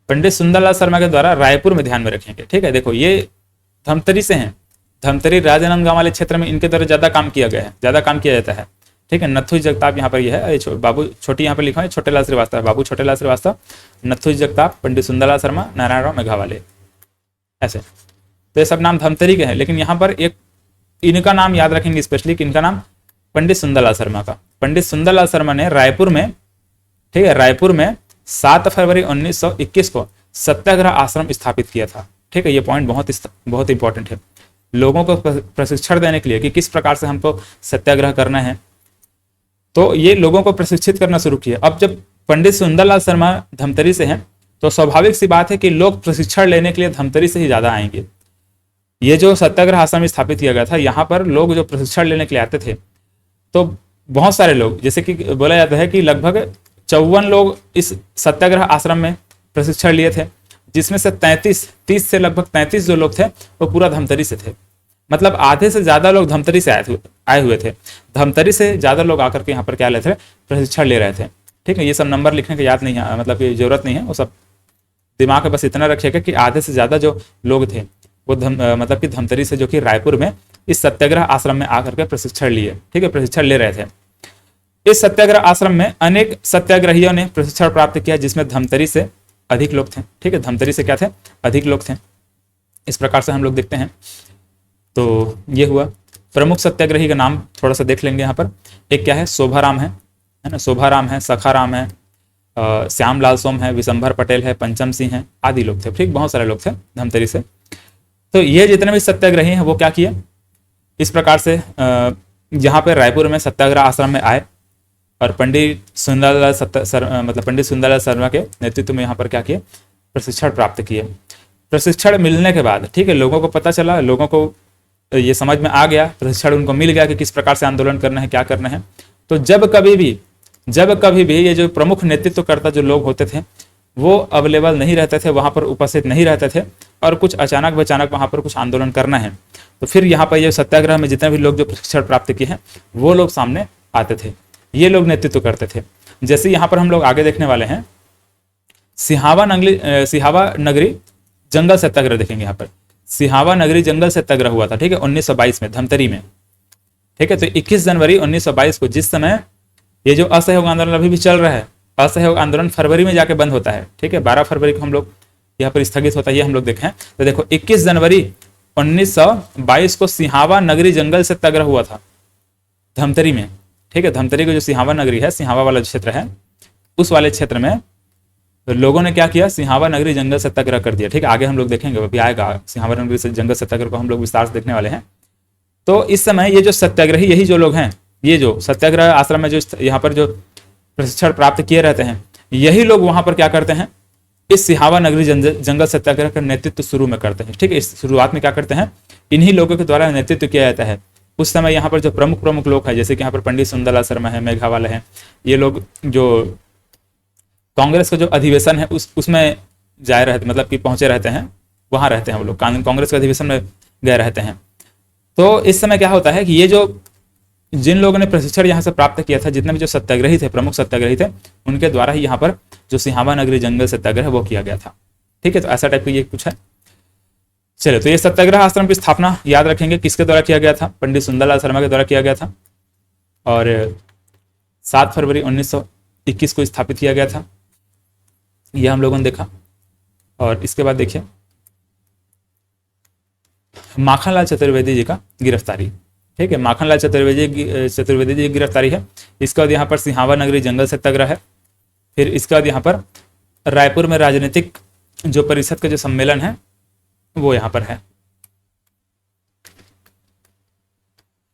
पंडित सुंदरलाल शर्मा के द्वारा रायपुर में ध्यान में रखेंगे। ठीक है, देखो ये धमतरी से हैं, धमतरी राजनांदगांव वाले क्षेत्र में इनके द्वारा ज्यादा काम किया गया है, ज्यादा काम किया जाता है। ठीक है, नथुई जगताप यहाँ पर ये है, बाबू छोटी यहाँ पर लिखा है छोटेलाल श्रीवास्तव, बाबू छोटेलाल श्रीवास्तव, नथुई जगताप, पंडित सुंदरलाल शर्मा, नारायण राव मेघावाले, ऐसे। तो ये सब नाम धमतरी के हैं, लेकिन यहाँ पर एक इनका नाम याद रखेंगे स्पेशली, कि इनका नाम पंडित सुंदरलाल शर्मा का। पंडित सुंदरलाल शर्मा ने रायपुर में, ठीक है, रायपुर में 7 फरवरी 1921 को सत्याग्रह आश्रम स्थापित किया था। ठीक है, ये पॉइंट बहुत इंपॉर्टेंट है लोगों को प्रशिक्षण देने के लिए कि किस प्रकार से हमको सत्याग्रह करना है। तो ये लोगों को प्रशिक्षित करना शुरू किया। अब जब पंडित सुंदरलाल शर्मा धमतरी से हैं, तो स्वाभाविक सी बात है कि लोग प्रशिक्षण लेने के लिए धमतरी से ही ज्यादा आएंगे। ये जो सत्याग्रह आश्रम स्थापित किया गया था, यहाँ पर लोग जो प्रशिक्षण लेने के लिए आते थे, तो बहुत सारे लोग, जैसे कि बोला जाता है कि लगभग 54 लोग इस सत्याग्रह आश्रम में प्रशिक्षण लिए थे, जिसमें से 30 से लगभग 33 जो लोग थे वो पूरा धमतरी से थे। मतलब आधे से ज्यादा लोग धमतरी से आए हुए थे। धमतरी से ज्यादा लोग आकर के यहाँ पर क्या ले थे? प्रशिक्षण ले रहे थे। ठीक है, ये सब नंबर लिखने की याद नहीं है, मतलब ये जरूरत नहीं है, वो सब दिमाग में बस इतना रखिएगा कि आधे से ज्यादा जो लोग थे वो मतलब कि धमतरी से, जो कि रायपुर में इस सत्याग्रह आश्रम में आकर के प्रशिक्षण लिए। ठीक है, प्रशिक्षण ले रहे थे। इस सत्याग्रह आश्रम में अनेक सत्याग्रहियों ने प्रशिक्षण प्राप्त किया, जिसमें धमतरी से अधिक लोग थे। ठीक है, धमतरी से क्या थे? अधिक लोग थे। इस प्रकार से हम लोग देखते हैं। तो ये हुआ। प्रमुख सत्याग्रही का नाम थोड़ा सा देख लेंगे यहाँ पर। एक क्या है? शोभाराम है ना, शोभाराम है, सखाराम है, श्यामलाल सोम है, विशंभर पटेल है, पंचम सिंह है, आदि लोग थे। ठीक, बहुत सारे लोग थे धमतरी से। तो ये जितने भी सत्याग्रही हैं वो क्या किए? इस प्रकार से यहाँ पे रायपुर में सत्याग्रह आश्रम में आए और पंडित सुंदरलाल शर्मा के नेतृत्व में यहाँ पर क्या किए? प्रशिक्षण प्राप्त किए। प्रशिक्षण मिलने के बाद, ठीक है, लोगों को पता चला, लोगों को ये समझ में आ गया, प्रशिक्षण उनको मिल गया कि किस प्रकार से आंदोलन करना है, क्या करना है। तो जब कभी भी ये जो प्रमुख नेतृत्वकर्ता जो लोग होते थे वो अवेलेबल नहीं रहते थे, वहां पर उपस्थित नहीं रहते थे, और कुछ अचानक वहां पर कुछ आंदोलन करना है, तो फिर यहाँ पर ये सत्याग्रह में जितने भी लोग जो प्रशिक्षण प्राप्त किए हैं वो लोग सामने आते थे, ये लोग नेतृत्व करते थे। जैसे यहाँ पर हम लोग आगे देखने वाले हैं, सिहावा नगरी जंगल सत्याग्रह देखेंगे। यहाँ पर सिहावा नगरी जंगल सत्याग्रह हुआ था। ठीक है, 1922 में धमतरी में। ठीक है, तो 21 जनवरी 1922 को, जिस समय ये जो असहयोग आंदोलन अभी भी चल रहा है, असहयोग आंदोलन फरवरी में जाके बंद होता है। ठीक है, 12 फरवरी को हम लोग यहाँ पर स्थगित होता है, ये हम लोग देखें। तो देखो 21 जनवरी 1922 को सिहावा नगरी जंगल सत्याग्रह हुआ था धमतरी में। ठीक है, धमतरी को जो सिहावा नगरी है, सिहावा वाला क्षेत्र है, उस वाले क्षेत्र में लोगों ने क्या किया? सिहावा नगरी जंगल सत्याग्रह कर दिया। ठीक है, आगे हम लोग देखेंगे, अभी आएगा सिहावा नगरी से जंगल सत्याग्रह को हम लोग विस्तार से देखने वाले हैं। तो इस समय ये जो सत्याग्रही, यही जो लोग हैं, ये जो सत्याग्रह आश्रम में जो यहाँ पर जो प्रशिक्षण प्राप्त किए रहते हैं, यही लोग वहां पर क्या करते हैं? इस सिहावा नगरी जंगल सत्याग्रह का नेतृत्व शुरू में करते हैं। ठीक है, इस शुरुआत में क्या करते हैं? इन्हीं लोगों के द्वारा नेतृत्व किया जाता है। उस समय यहाँ पर जो प्रमुख लोग हैं, जैसे कि यहाँ पर पंडित सुंदरलाल शर्मा है, मेघावाला है, ये लोग जो कांग्रेस का जो अधिवेशन है उसमें जाए रहते, मतलब कि पहुंचे रहते हैं, वहां रहते हैं वो लोग, कांग्रेस के अधिवेशन में गए रहते हैं। तो इस समय क्या होता है कि ये जो जिन लोगों ने प्रशिक्षण यहाँ से प्राप्त किया था, जितने भी जो सत्याग्रही थे, प्रमुख सत्याग्रही थे, उनके द्वारा ही यहाँ पर जो सिहावा नगरी जंगल सत्याग्रह वो किया गया था। ठीक है, तो ऐसा टाइप का ये कुछ है। चलिए, तो ये सत्याग्रह आश्रम की स्थापना याद रखेंगे किसके द्वारा किया गया था? पंडित सुंदरलाल शर्मा के द्वारा किया गया था, और 7 फरवरी 1921 को स्थापित किया गया था, यह हम लोगों ने देखा। और इसके बाद देखिए माखनलाल चतुर्वेदी जी का गिरफ्तारी। ठीक है, माखनलाल चतुर्वेदी जी की गिरफ्तारी है। इसके बाद यहाँ पर सिहावा नगरी जंगल सत्याग्रह है। फिर इसके बाद यहाँ पर रायपुर में राजनीतिक जो परिषद का जो सम्मेलन है वो यहाँ पर है,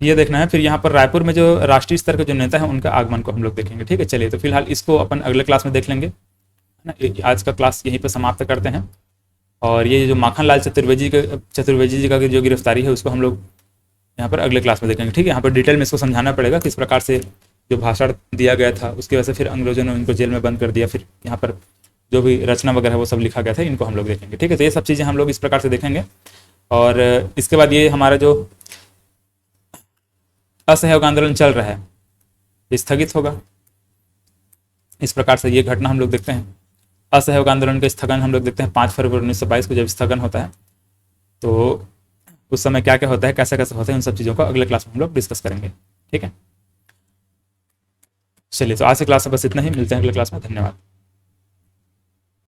ये देखना है। फिर यहाँ पर रायपुर में जो राष्ट्रीय स्तर के जो नेता है उनका आगमन को हम लोग देखेंगे। ठीक है, चलिए तो फिलहाल इसको अपन अगले क्लास में देख लेंगे, है ना। आज का क्लास यहीं पर समाप्त करते हैं। और ये जो माखनलाल चतुर्वेदी जी का जो गिरफ्तारी है उसको हम लोग यहाँ पर अगले क्लास में देखेंगे। ठीक है, यहाँ पर डिटेल में इसको समझाना पड़ेगा किस प्रकार से जो भाषण दिया गया था उसकी वजह से फिर अंग्रेजों ने उनको जेल में बंद कर दिया, फिर यहाँ पर जो भी रचना वगैरह वो सब लिखा गया था, इनको हम लोग देखेंगे। ठीक है, तो ये सब चीज़ें हम लोग इस प्रकार से देखेंगे। और इसके बाद ये हमारा जो असहयोग आंदोलन चल रहा है स्थगित होगा। इस प्रकार से ये घटना हम लोग देखते हैं। असहयोग आंदोलन का स्थगन हम लोग देखते हैं 5 फरवरी 1922 को जब स्थगन होता है, तो उस समय क्या क्या होता है, कैसे कैसे होता है, उन सब चीज़ों को अगले क्लास में हम लोग डिस्कस करेंगे। ठीक है, चलिए तो आज से क्लास में बस इतना ही, मिलते हैं अगले क्लास में। धन्यवाद।